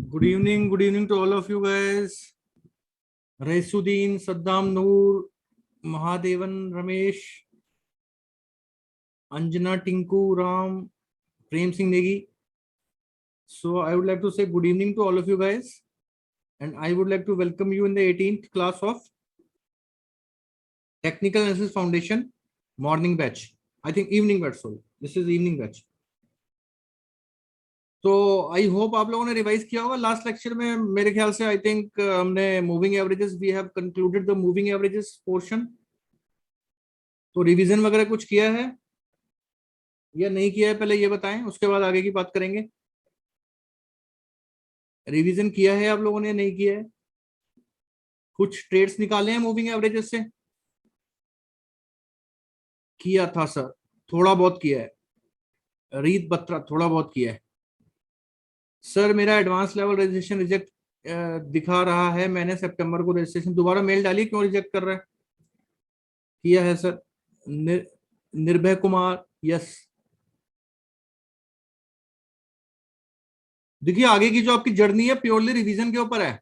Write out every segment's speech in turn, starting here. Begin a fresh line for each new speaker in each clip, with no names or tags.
Good evening to all of you guys. Raisuddin, Saddam Noor, Mahadevan, Ramesh, Anjana, Tinku, Ram, Prem Singh Negi. So I would like to say good evening to all of you guys, and I would like to welcome you in the 18th class of Technical Analysis Foundation morning batch. I think evening batch. Sorry, this is evening batch. तो I hope आप लोगों ने revise किया होगा last lecture में. मेरे ख्याल से आई थिंक हमने moving averages, we have concluded the moving averages portion. तो रिवीजन वगैरह कुछ किया है या नहीं किया है, पहले ये बताएं, उसके बाद आगे की बात करेंगे. रिवीजन किया है आप लोगों ने, नहीं किया है? कुछ ट्रेड्स निकाले हैं मूविंग एवरेजेस से? किया था सर, थोड़ा बहुत किया है. रीत बत्रा थोड़ा बहुत किया है. सर मेरा एडवांस लेवल रजिस्ट्रेशन रिजेक्ट दिखा रहा है. मैंने सितंबर को रजिस्ट्रेशन दोबारा मेल डाली, क्यों रिजेक्ट कर रहा है? किया है सर. निर्भय कुमार, यस. देखिए आगे की जो आपकी जर्नी है प्योरली रिवीजन के ऊपर है.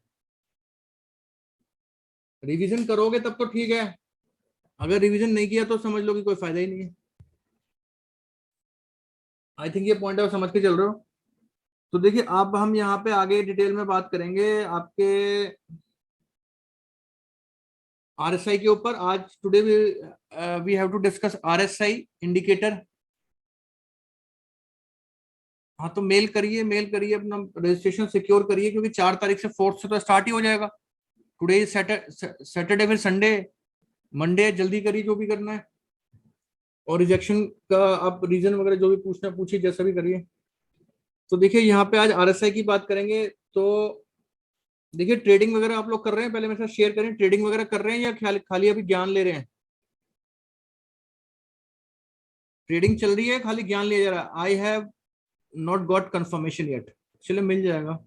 रिवीजन करोगे तब तो ठीक है, अगर रिवीजन नहीं किया तो समझ लो कि कोई फायदा ही नहीं है. आई थिंक ये पॉइंट आप समझ के चल रहे हो. तो देखिए अब हम यहाँ पे आगे डिटेल में बात करेंगे आपके आरएसआई के ऊपर. आज today we have to discuss RSI indicator. हाँ तो मेल करिए अपना रजिस्ट्रेशन सिक्योर करिए, क्योंकि 4 तारीख से 4th से तो स्टार्ट ही हो जाएगा. टुडे सैटरडे, फिर संडे, मंडे. जल्दी करिए जो भी करना है. और रिजेक्शन का आप रीजन वगैरह जो भी पूछना पूछिए, जैसा भी करिए. तो देखिए यहाँ पे आज आरएसआई की बात करेंगे. तो देखिए ट्रेडिंग वगैरह आप लोग कर रहे हैं, पहले मेरे साथ शेयर करें. ट्रेडिंग वगैरह कर रहे हैं या खाली अभी ज्ञान ले रहे हैं? ट्रेडिंग चल रही है, खाली ज्ञान लिया जा रहा है? I have not got confirmation yet. चलो मिल जाएगा.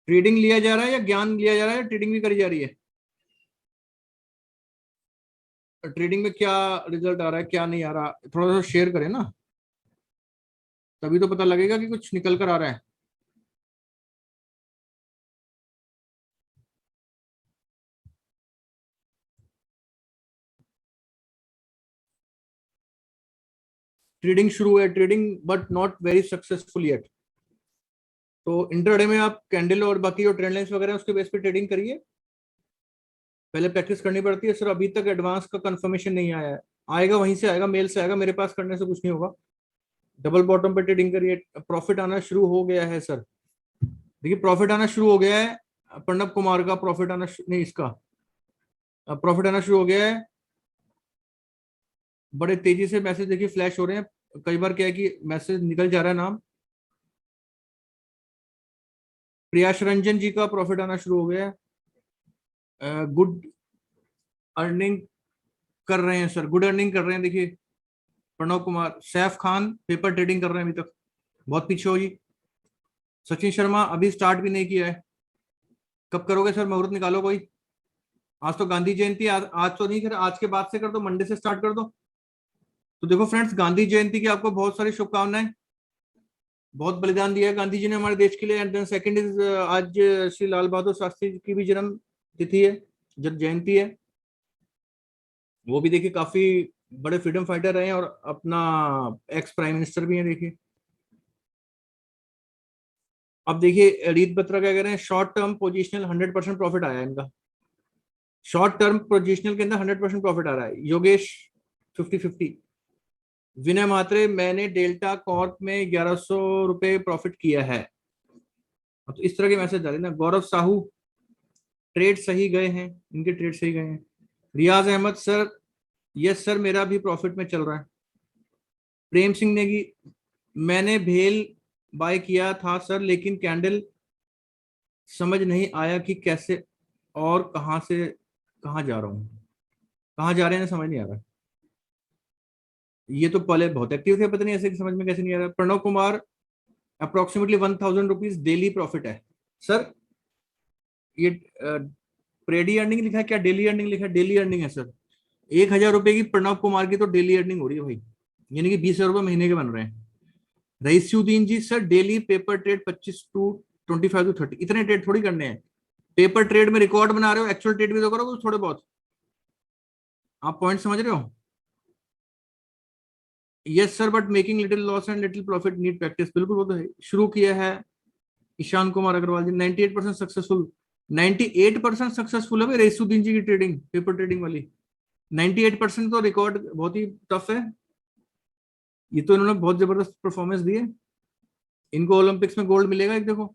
ट्रेडिंग लिया जा रहा है या ज्ञान लिया जा रहा है? ट्रेडिंग भी करी जा रही है. ट्रेडिंग में क्या रिजल्ट आ रहा है, क्या नहीं आ रहा, थोड़ा सा शेयर करें ना, तभी तो पता लगेगा कि कुछ निकल कर आ रहा है. ट्रेडिंग शुरू है, trading but not very successful yet. तो इंट्राडे में आप कैंडल और बाकी जो ट्रेंड लाइंस वगैरह उसके बेस पे ट्रेडिंग करिए. पहले प्रैक्टिस करनी पड़ती है सर. अभी तक एडवांस का कंफर्मेशन नहीं आया है. आएगा, वहीं से आएगा, मेल से आएगा. मेरे पास करने से कुछ नहीं होगा. डबल बॉटम पे ट्रेडिंग करिए. प्रॉफिट आना शुरू हो गया है सर. देखिए प्रॉफिट आना शुरू हो गया है. प्रणब कुमार का प्रॉफिट आना नहीं, इसका प्रॉफिट आना शुरू हो गया है. बड़े तेजी से मैसेज देखिए फ्लैश हो रहे हैं. कई बार क्या है कि मैसेज निकल जा रहा है नाम. प्रियाश रंजन जी का प्रॉफिट आना शुरू हो गया है. गुड अर्निंग कर रहे हैं सर, गुड अर्निंग कर रहे हैं. देखिए प्रणव कुमार, सैफ खान पेपर ट्रेडिंग कर रहे हैं अभी तक, बहुत पीछे हो जी. सचिन शर्मा अभी स्टार्ट भी नहीं किया है. कब करोगे सर? मुहूर्त निकालो कोई. आज तो गांधी जयंती, आज तो नहीं, फिर आज के बाद से कर दो, मंडे से स्टार्ट कर दो. तो देखो फ्रेंड्स, गांधी जयंती की आपको बहुत सारी शुभकामनाएं. बहुत बलिदान दिया है गांधी जी ने हमारे देश के लिए. एंड देन सेकंड इज आज श्री लाल बहादुर शास्त्री जी की भी जन्म तिथि है, जब जयंती है. वो भी देखिए काफी बड़े फ्रीडम फाइटर रहे हैं और अपना एक्स प्राइम मिनिस्टर भी हैं. देखिए अब देखिए रीत बत्रा क्या कह रहे हैं. शॉर्ट टर्म पोजिशनल 100% प्रॉफिट आया है इनका. शॉर्ट टर्म पोजिशनल के अंदर 100% प्रॉफिट आ रहा है. योगेश 50-50. विनय मात्रे, मैंने डेल्टा कॉर्प में 1100 रुपए प्रॉफिट किया है. तो इस तरह के मैसेज डाले ना. गौरव साहू, ट्रेड सही गए हैं, इनके ट्रेड सही गए हैं. रियाज अहमद सर, यस सर मेरा भी प्रॉफिट में चल रहा है. प्रेम सिंह नेगी, मैंने भेल बाय किया था सर, लेकिन कैंडल समझ नहीं आया कि कैसे और कहां से कहां जा रहा हूं, कहां जा रहे हैं समझ नहीं आ रहा. ये तो पहले बहुत एक्टिव थे, पता नहीं ऐसे समझ में कैसे नहीं आ रहा. Pranav Kumar, approximately 1000 rupees daily profit है सर. ये प्रेडी अर्निंग लिखा है क्या, डेली अर्निंग लिखा है? डेली अर्निंग है सर. 1000 रुपए की प्रणव कुमार की तो डेली अर्निंग हो रही है भाई, यानी कि 20,000 रुपए महीने के बन रहे हैं. Raisuddin ji sir daily paper trade 25 to 25 to 30, इतने ट्रेड थोड़ी करने हैं। पेपर ट्रेड में रिकॉर्ड बना रहे हो, एक्चुअल ट्रेड भी तो करो थोड़े बहुत। आप पॉइंट समझ रहे हो? Yes sir, but making little loss and little profit need practice. बिल्कुल, वो तो है। शुरू किया है ईशान कुमार अग्रवाल जी, 98% सक्सेसफुल। 98% सक्सेसफुल है भाई रईसुद्दीन जी की ट्रेडिंग, पेपर ट्रेडिंग वाली। 98% तो रिकॉर्ड बहुत ही टफ है। ये तो इन्होंने बहुत जबरदस्त परफॉर्मेंस दी है। इनको ओलंपिक्स में गोल्ड मिलेगा। एक देखो,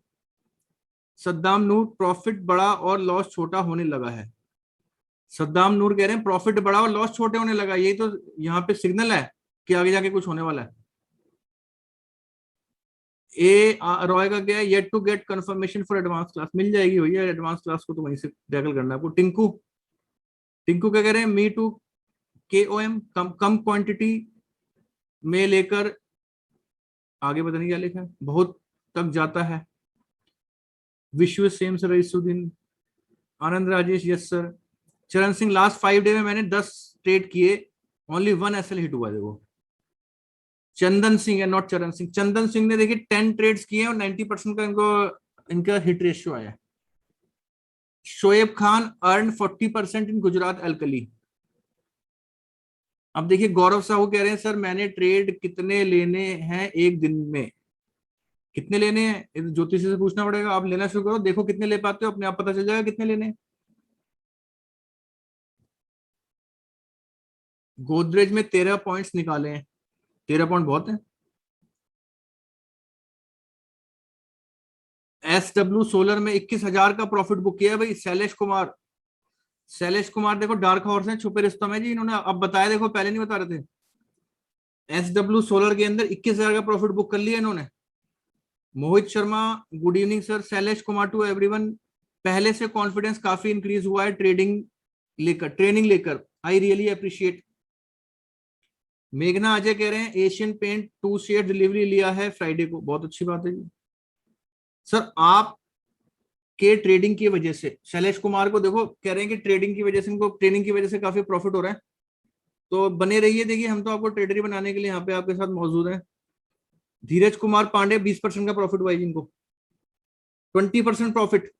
सद्दाम नूर, प्रॉफिट बड़ा और लॉस छोटा होने लगा है। सद्दाम नूर कह रहे हैं प्रॉफिट बड़ा और लॉस छोटे होने लगा। यही तो यहाँ पे सिग्नल है कि आगे जाके कुछ होने वाला है। रॉय का क्या है, yet to get confirmation for advance class. मिल जाएगी भैया एडवांस क्लास को, तो वहीं से टैकल करना है आपको। टिंकू, टिंकू क्या कह रहे हैं, मी टू के ओ एम कम कम क्वांटिटी में लेकर, आगे पता नहीं क्या लिखा है, बहुत तक जाता है। विश्व सेम सर, रईसुद्दीन, आनंद राजेश, यस सर। चरण सिंह, लास्ट 5 डे में मैंने 10 ट्रेड किए, ओनली 1 एसएल हिट हुआ। देखो, चंदन सिंह है, नॉट चरण सिंह। चंदन सिंह ने देखिए 10 ट्रेड्स किए और 90% का इनको इनका हिट रेशियो आया। शोएब खान अर्न 40% इन गुजरात अल्कली। अब देखिए गौरव साहू कह रहे हैं सर मैंने ट्रेड कितने लेने हैं एक दिन में। कितने लेने हैं ये तो ज्योतिषी से पूछना पड़ेगा। आप लेना शुरू करो, देखो कितने ले पाते हो, अपने आप पता चल जाएगा कितने लेने हैं। गोदरेज में 13 पॉइंट्स निकाले हैं। 13 पॉइंट बहुत है। SW सोलर में 21,000 का प्रॉफिट बुक किया है भाई शैलेश कुमार। शैलेश कुमार देखो डार्क हॉर्स हैं, छुपे रिश्तों में जी, इन्होंने अब बताया, देखो पहले नहीं बता रहे थे। SW सोलर के अंदर 21,000 का प्रॉफिट बुक कर लिया इन्होंने। Mohit Sharma, good evening sir. Shailesh Kumar to everyone, पहले से कॉन्फिडेंस काफी इंक्रीज हुआ है ट्रेनिंग लेकर, आई रियली अप्रिशिएट। मेघना अजय कह रहे हैं एशियन पेंट 2 शेयर डिलीवरी लिया है फ्राइडे को, बहुत अच्छी बात है जी। सर आप के ट्रेडिंग की वजह से, शैलेश कुमार को देखो कह रहे हैं कि ट्रेडिंग की वजह से, इनको ट्रेनिंग की वजह से काफी प्रॉफिट हो रहा है। तो बने रहिए, देखिए हम तो आपको ट्रेडरी बनाने के लिए यहाँ पे आपके साथ मौजूद हैं। धीरज कुमार पांडे, 20% का प्रॉफिट हुआ है जिनको, 20% प्रॉफिट,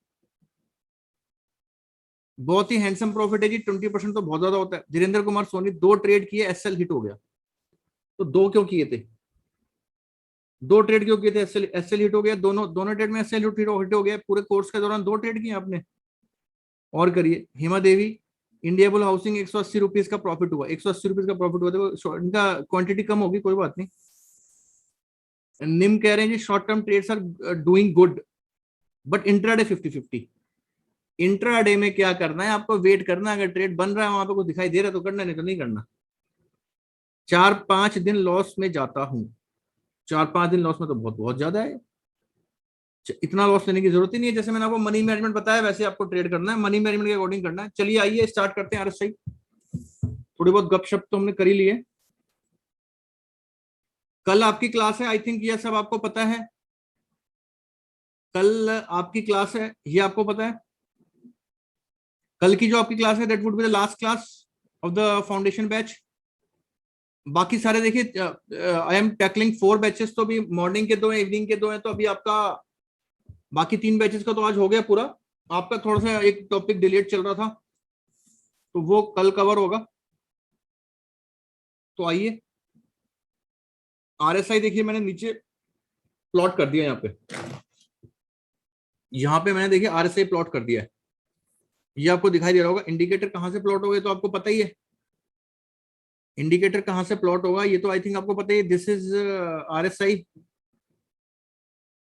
बहुत ही हैंडसम प्रॉफिट है जी। 20% तो बहुत ज्यादा होता है। धीरेन्द्र कुमार सोनी, 2 ट्रेड किए, एसएल हिट हो गया। तो 2 क्यों किए थे? 2 ट्रेड क्यों किए थे? एसएल एसएल हिट हो गया, दोनों दोनों ट्रेड में एसएल हिट हो गया। पूरे कोर्स के दौरान 2 ट्रेड किए आपने। और करिए। हेमा देवी, इंडिया बुल हाउसिंग, 180 रुपीज का प्रॉफिट हुआ। 180 रुपीज का प्रॉफिट हुआ। देखो इनका क्वांटिटी कम होगी, कोई बात नहीं। निम कह रहे हैं जी short term trades are doing good but intraday 50-50। Intraday में क्या करना है आपको, वेट करना है। अगर ट्रेड बन रहा है वहां पे कुछ दिखाई दे रहा है तो करना, नहीं तो नहीं करना। 4-5 दिन लॉस में जाता हूँ। 4-5 दिन लॉस में तो बहुत बहुत ज्यादा है। इतना लॉस लेने की जरूरत ही नहीं है। जैसे मैंने आपको मनी मैनेजमेंट बताया वैसे आपको ट्रेड करना है, मनी मैनेजमेंट के अकॉर्डिंग करना है। चलिए आइए स्टार्ट करते हैं आरएसआई। थोड़ी बहुत गपशप तो हमने करी ली है। कल आपकी क्लास है, आई थिंक ये सब आपको पता है। कल आपकी क्लास है, ये आपको पता है। कल की जो आपकी क्लास है that would be the last class of the foundation batch. बाकी सारे देखिए आई एम टैकलिंग 4 बैचेस, तो अभी मॉर्निंग के 2 हैं, इवनिंग के 2 हैं, तो अभी आपका बाकी 3 बैचेस का तो आज हो गया पूरा। आपका थोड़ा सा एक टॉपिक डिलीट चल रहा था, तो वो कल कवर होगा। तो आइए आरएसआई देखिए, मैंने नीचे प्लॉट कर दिया। यहाँ पे मैंने देखिए आरएसआई प्लॉट कर दिया है। ये आपको दिखाई दे रहा होगा। इंडिकेटर कहां से प्लॉट हो गए तो आपको पता ही है। इंडिकेटर कहां से प्लॉट होगा ये तो आई थिंक आपको पता ही है। This is RSI.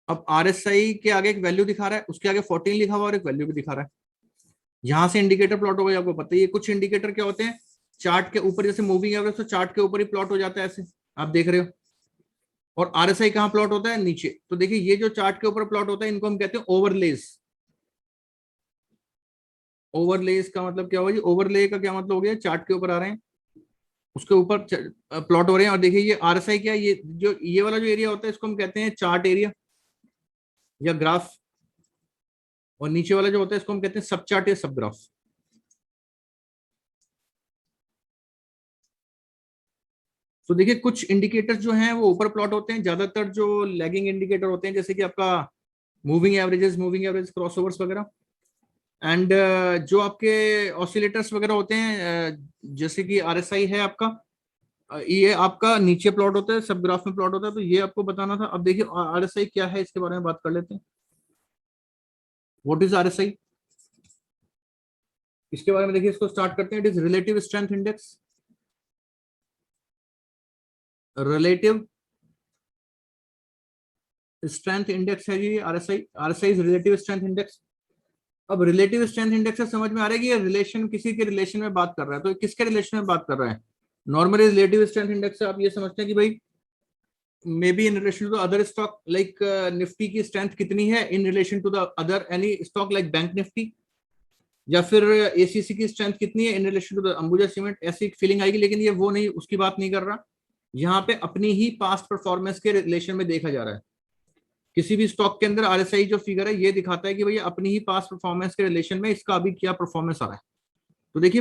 अब आरएसआई के आगे एक वैल्यू दिखा रहा है, उसके आगे 14 लिखा हुआ और एक वैल्यू भी दिखा रहा है। यहां से इंडिकेटर प्लॉट होगा, आपको पता ही है। कुछ इंडिकेटर क्या होते हैं, चार्ट के ऊपर, जैसे मूविंग एवरेज तो चार्ट के ऊपर ही प्लॉट हो जाता है, ऐसे आप देख रहे हो। और आरएसआई कहां प्लॉट होता है, नीचे। तो देखिए ये जो चार्ट के ऊपर प्लॉट होता है इनको हम कहते हैं ओवरलेज। ओवरलेज का मतलब क्या होगा जी, ओवरले का क्या मतलब हो गया, चार्ट के ऊपर आ रहे हैं, उसके ऊपर प्लॉट हो रहे हैं। और देखिए ये आरएसआई क्या है, ये वाला जो एरिया होता है इसको हम कहते हैं चार्ट एरिया या ग्राफ। और नीचे वाला जो होता है इसको हम कहते हैं सब चार्ट या सब ग्राफ। तो देखिए कुछ इंडिकेटर्स जो हैं वो ऊपर प्लॉट होते हैं, ज्यादातर जो लैगिंग इंडिकेटर होते हैं जैसे कि आपका मूविंग एवरेज, क्रॉसओवर्स वगैरह, एंड जो आपके ऑसिलेटर्स वगैरह होते हैं जैसे कि आरएसआई है आपका, ये आपका नीचे प्लॉट होता है, सब ग्राफ में प्लॉट होता है, तो ये आपको बताना था। अब देखिए आरएसआई क्या है इसके बारे में बात कर लेते हैं। व्हाट इज आरएसआई, इसके बारे में देखिए, इसको स्टार्ट करते हैं। It is relative strength index, relative strength index है जी RSI. RSI is relative strength index. अब रिलेटिव स्ट्रेंथ इंडेक्स से समझ में आ रहा है कि ये रिलेशन, किसी के रिलेशन में बात कर रहा है, तो किसके रिलेशन में बात कर रहा है? नॉर्मली रिलेटिव स्ट्रेंथ इंडेक्स से आप ये समझते हैं कि भाई maybe in relation to other stock, like Nifty की स्ट्रेंथ कितनी है in relation to the other any stock like bank Nifty, या फिर एसीसी की स्ट्रेंथ कितनी है in relation to the Ambuja cement, ऐसी फीलिंग आएगी। लेकिन ये वो नहीं, उसकी बात नहीं कर रहा। यहाँ पे अपनी ही पास्ट परफॉर्मेंस के रिलेशन में देखा जा रहा है। किसी भी स्टॉक के अंदर आरएसआई जो फिगर है ये दिखाता है कि भैया अपनी ही पास्ट परफॉर्मेंस के रिलेशन में इसका अभी क्या परफॉर्मेंस आ रहा है। तो देखिए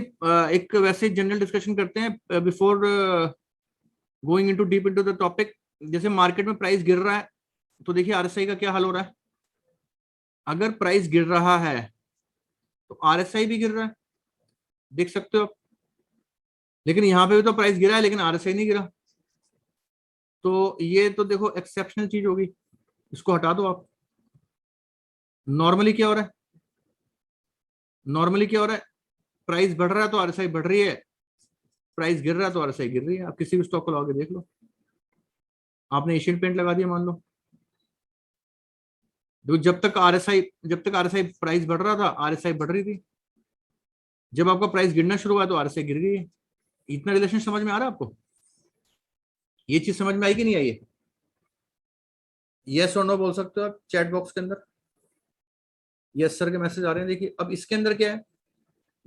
एक वैसे जनरल डिस्कशन करते हैं before going into deep into the topic. जैसे मार्केट में प्राइस गिर रहा है तो देखिए आरएसआई का क्या हाल हो रहा है। अगर प्राइस गिर रहा है तो आरएसआई भी गिर रहा है, देख सकते हो आप। लेकिन यहाँ पे भी तो प्राइस गिरा है लेकिन आरएसआई नहीं गिरा, तो ये तो देखो एक्सेप्शनल चीज होगी, इसको हटा दो आप। नॉर्मली क्या हो रहा है? नॉर्मली क्या हो रहा है? प्राइस बढ़ रहा है तो आरएसआई बढ़ रही है, प्राइस गिर रहा है तो आरएसआई गिर रही है। आप किसी भी स्टॉक को लगाके देख लो। आपने एशियन पेंट लगा दिया मान लो, तो जब तक आरएसआई प्राइस बढ़ रहा था आरएसआई बढ़ रही थी, जब आपका प्राइस गिरना शुरू हुआ तो आरएसआई गिर गई है। इतना रिलेशन समझ में आ रहा है आपको? ये चीज समझ में आई कि नहीं आई है? यस और नो बोल सकते हो आप चैट बॉक्स के अंदर। यस सर के मैसेज आ रहे हैं। देखिए अब इसके अंदर क्या है,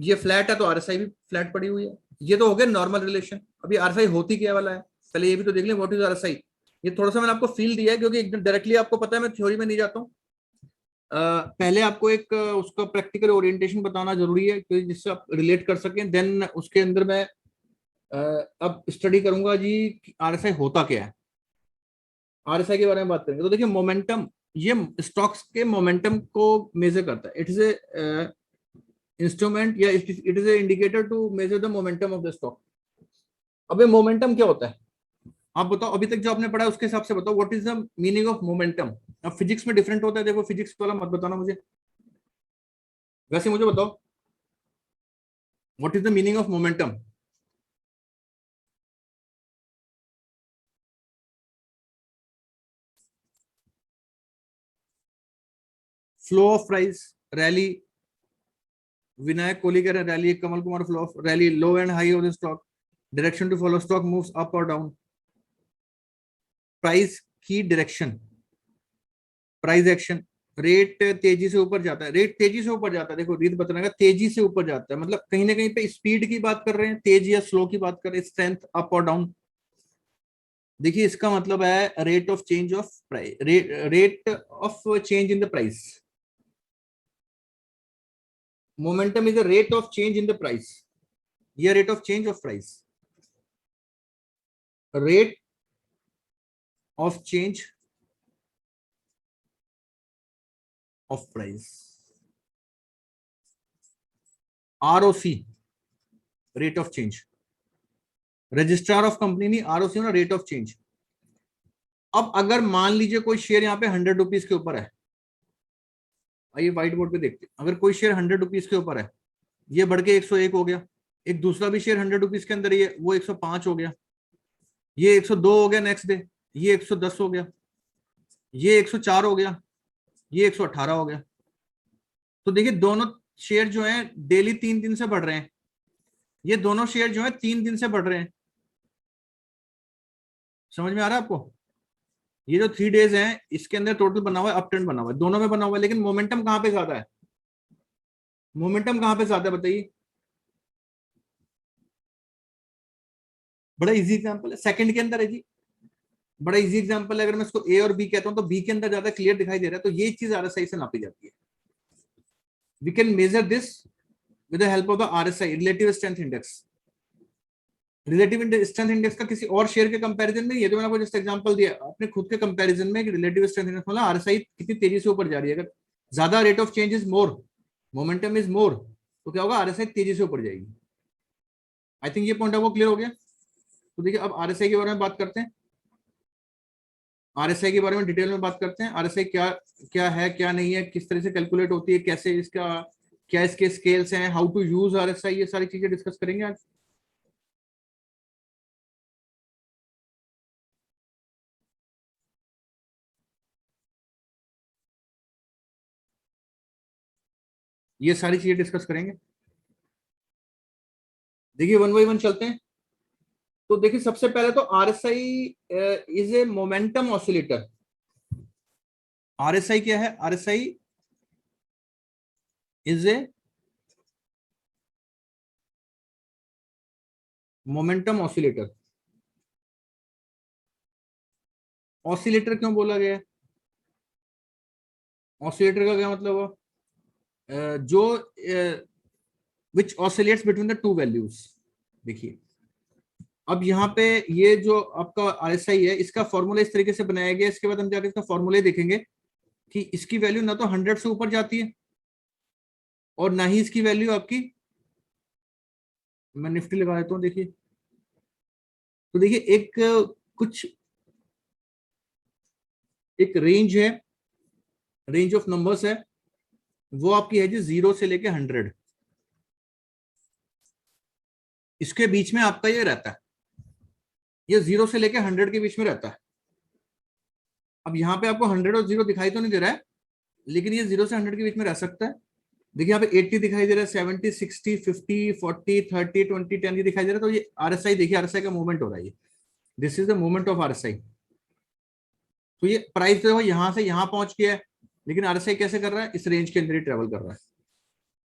ये फ्लैट है तो आरएसआई भी फ्लैट पड़ी हुई है। ये तो हो गया नॉर्मल रिलेशन। अभी आरएसआई होती क्या वाला है, पहले ये भी तो देख लें व्हाट इज आरएसआई। ये थोड़ा सा मैंने आपको फील दिया है क्योंकि एकदम डायरेक्टली आपको पता है मैं थ्योरी में नहीं जाता हूँ। पहले आपको एक उसका प्रैक्टिकल ओरिएंटेशन बताना जरूरी है क्योंकि जिससे आप रिलेट कर सकें। देन उसके अंदर मैं अब स्टडी करूंगा जी आरएसआई होता क्या है। आरएसआई के बारे में बात करेंगे तो देखिए मोमेंटम, ये स्टॉक्स के मोमेंटम को मेजर करता है। इट इज ए इंस्ट्रूमेंट या it is a indicator to measure the momentum of the stock. अब ये मोमेंटम क्या होता है आप बताओ, अभी तक जो आपने पढ़ा है उसके हिसाब से बताओ what is the meaning of momentum. अब फिजिक्स में डिफरेंट होता है, देखो फिजिक्स वाला मत बताना मुझे, वैसे मुझे बताओ what is the meaning of momentum. Flow of price, rally, Vinayak Kohli कह रहे हैं rally, Kamal Kumar flow of rally, low and high of the stock, direction to follow, stock moves up और डाउन, प्राइस की डायरेक्शन, प्राइस एक्शन, रेट तेजी से ऊपर जाता है, रेट तेजी से ऊपर जाता है। देखो रीत बताने तेजी से ऊपर जाता है मतलब कहीं ना कहीं पे स्पीड की बात कर रहे हैं, तेज या स्लो की बात कर रहे हैं, स्ट्रेंथ अप और डाउन। देखिए इसका मतलब है rate of change of price, rate of change in the price. Momentum is the rate of change in the price, या rate of change of price, rate of change of price, ROC, rate of change, registrar of company नहीं, ROC ना, rate of change. अब अगर मान लीजिए कोई share यहाँ पे 100 रुपीज के ऊपर है, आइए व्हाइट बोर्ड पे देखते हैं। अगर कोई शेयर 100 रुपीज के ऊपर है, ये बढ़ के 101 हो गया। एक दूसरा भी शेयर 100 रुपीज के अंदर ही है, वो 105 हो गया। ये 102 हो गया नेक्स्ट डे, ये 110 हो गया, ये 104 हो गया, ये 118 हो गया। तो देखिए दोनों शेयर जो हैं डेली 3 दिन से बढ़ रहे हैं, ये दोनों शेयर जो है 3 दिन से बढ़ रहे हैं। समझ में आ रहा है आपको? ये जो 3 डेज हैं इसके अंदर टोटल बना हुआ है, अप ट्रेंड बना हुआ है, दोनों में बना हुआ है। लेकिन मोमेंटम कहां पे ज्यादा है? मोमेंटम कहां पे ज्यादा है बताइए? बड़ा इजी एग्जांपल है, सेकंड के अंदर है जी। बड़ा इजी एग्जांपल है, अगर मैं इसको ए और बी कहता हूं तो बी के अंदर ज्यादा क्लियर दिखाई दे रहा है, तो ये चीज आरएसआई से नापी जाती है। We can measure this with the help of the RSI, relative strength index. Relative strength index का किसी और शेयर के कंपैरिजन में, ये तो मैंने आपको जस्ट एग्जांपल दिया, अपने खुद के कंपैरिजन में रिलेटिव स्ट्रेंथ इंडेक्स मतलब आरएसआई कितनी तेजी से ऊपर जा रही है। अगर ज्यादा rate of change is more, momentum is more, तो क्या होगा, आरएसआई तेजी से ऊपर जाएगी। आई थिंक ये पॉइंट आपको क्लियर हो गया। तो देखिए अब आरएसआई के बारे में बात करते हैं, आरएसआई के बारे में डिटेल में बात करते हैं। आरएसआई क्या क्या है, क्या नहीं है, किस तरह से कैलकुलेट होती है, कैसे इसका, क्या इसके स्केल्स हैं, हाउ टू यूज आरएसआई, ये सारी चीजें डिस्कस करेंगे आज। ये सारी चीजें डिस्कस करेंगे। देखिए वन बाई वन चलते हैं। तो देखिए सबसे पहले तो RSI is a momentum oscillator. RSI क्या है, RSI is a momentum oscillator. Oscillator क्यों बोला गया है, ऑसिलेटर का क्या मतलब हुआ, जो which oscillates between the two values. देखिए अब यहाँ पे ये जो आपका आरएसआई है, इसका फॉर्मूला इस तरीके से बनाया गया, इसके बाद हम जाकर इसका फॉर्मूला देखेंगे कि इसकी वैल्यू ना तो 100 से ऊपर जाती है और ना ही इसकी वैल्यू आपकी, मैं निफ्टी लगा देता हूँ देखिए। तो देखिए एक कुछ एक रेंज है, रेंज ऑफ नंबर्स है, वो आपकी है जी 0 से लेके 100, इसके बीच में आपका ये रहता है, ये 0 से लेके 100 के बीच में रहता है। अब यहाँ पे आपको 100 और 0 दिखाई तो नहीं दे रहा है, लेकिन ये 0 से 100 के बीच में रह सकता है। देखिए यहाँ पे 80 दिखाई दे रहा है, 70, 60, 50, 40, 30, 20, 10 ये दिखाई दे रहा है। तो ये आरएसआई, देखिए आरएसआई का मूवमेंट हो रहा है, this is the movement of RSI. तो ये प्राइस जो है यहाँ से यहाँ पहुंच गया है, लेकिन आरएसआई कैसे कर रहा है, इस रेंज के अंदर ही ट्रेवल कर रहा है।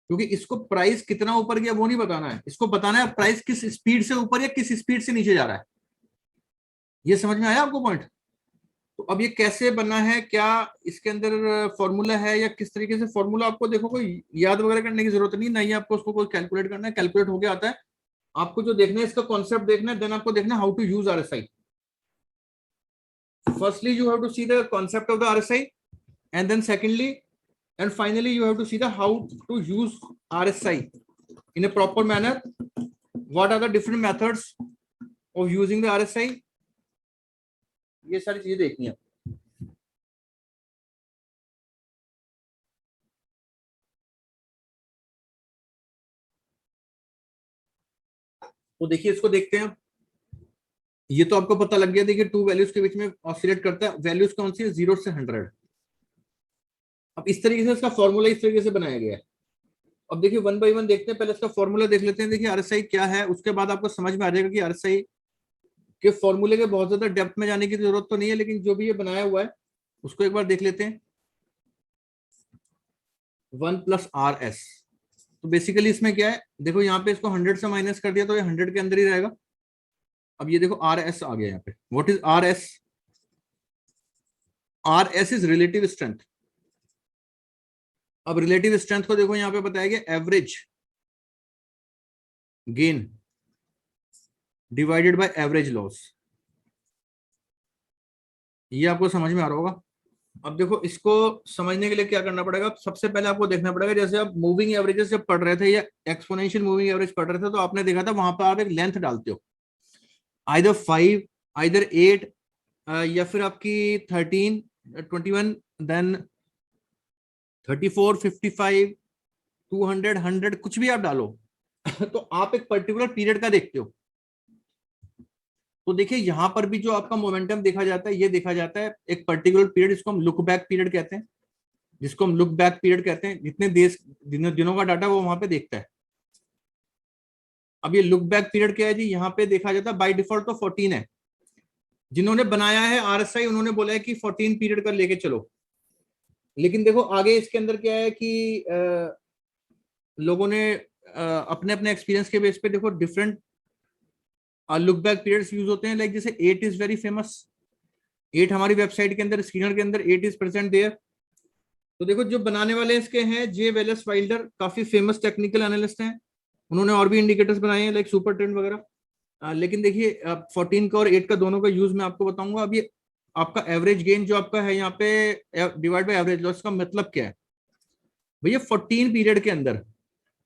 क्योंकि इसको प्राइस कितना ऊपर गया वो नहीं बताना है, इसको बताना है प्राइस किस स्पीड से ऊपर या किस स्पीड से नीचे जा रहा है। ये समझ में आया आपको पॉइंट। तो अब ये कैसे बना है, क्या इसके अंदर फॉर्मूला है या किस तरीके से फॉर्मूला, आपको देखो कोई याद वगैरह करने की जरूरत नहीं, नहीं आपको उसको कोई कैलकुलेट करना है, कैलकुलेट होके आता है। आपको जो देखना है इसका कॉन्सेप्ट देखना है, देन आपको देखना how to use RSI. Firstly you have to see the concept of the RSI, and then secondly and finally you have to see the how to use RSI in a proper manner. What are the different methods of using the RSI, ये सारी चीजें देखनी है। तो देखिए इसको देखते हैं। ये तो आपको पता लग गया, देखिए टू वैल्यूज के बीच में ऑसिलेट करता है, वैल्यूज कौन सी है, 0 से 100। अब इस तरीके से इसका फॉर्मूला इस तरीके से बनाया गया है। अब देखिए वन बाय वन देखते हैं, पहले इसका फॉर्मूला देख लेते हैं। देखिए आरएसआई क्या है, उसके बाद आपको समझ में आ जाएगा कि आरएसआई के फॉर्मूले के बहुत ज्यादा डेप्थ में जाने की जरूरत तो नहीं है, लेकिन जो भी ये बनाया हुआ है उसको एक बार देख लेते हैं। 1+RS, तो बेसिकली इसमें क्या है, देखो यहाँ पे इसको 100 से माइनस कर दिया तो ये 100 के अंदर ही रहेगा। अब ये देखो RS आ गया यहाँ पे, what is RS, RS is relative strength. अब रिलेटिव स्ट्रेंथ को देखो यहाँ पे बताया गया average gain divided by average loss, ये आपको समझ में आ रहा होगा। अब देखो इसको समझने के लिए क्या करना पड़ेगा, सबसे पहले आपको देखना पड़ेगा, जैसे आप मूविंग एवरेजेस जब पढ़ रहे थे या एक्सपोनेंशियल मूविंग एवरेज पढ़ रहे थे, तो आपने देखा था वहां पर आप एक लेंथ डालते हो, आइदर 5, आइदर 8, या फिर आपकी 13, 21, देन 34, 55, 200, 100, कुछ भी आप डालो तो आप एक पर्टिकुलर पीरियड का देखते हो। तो देखिए यहां पर भी जो आपका मोमेंटम देखा जाता है, ये देखा जाता है एक पर्टिकुलर पीरियड, जिसको हम लुक बैक पीरियड कहते हैं, जिसको हम लुक बैक पीरियड कहते हैं, जितने देश दिनों का डाटा वो वहां पे देखता है। अब ये लुक बैक पीरियड क्या है जी, यहाँ पे देखा जाता है बाय डिफॉल्ट तो 14 है, जिन्होंने बनाया है आरएसआई उन्होंने बोला है कि 14 पीरियड का लेके चलो। लेकिन देखो आगे इसके अंदर क्या है कि लोगों ने अपने अपने एक्सपीरियंस के बेस पे देखो different look back periods use होते हैं। लाइक जैसे 8 इज वेरी फेमस, 8 हमारी वेबसाइट के अंदर स्क्रीनर के अंदर 8 इज प्रेजेंट देयर। तो देखो जो बनाने वाले इसके हैं जे वेलेस वाइल्डर, काफी फेमस टेक्निकल एनालिस्ट हैं, उन्होंने और भी इंडिकेटर्स बनाए हैं लाइक सुपर ट्रेंड वगैरह। लेकिन देखिए 14 का और 8 का दोनों का यूज मैं आपको बताऊंगा। अब ये आपका एवरेज गेन जो आपका है यहाँ पे डिवाइड बाय एवरेज लॉस का मतलब क्या है भैया? 14 पीरियड के अंदर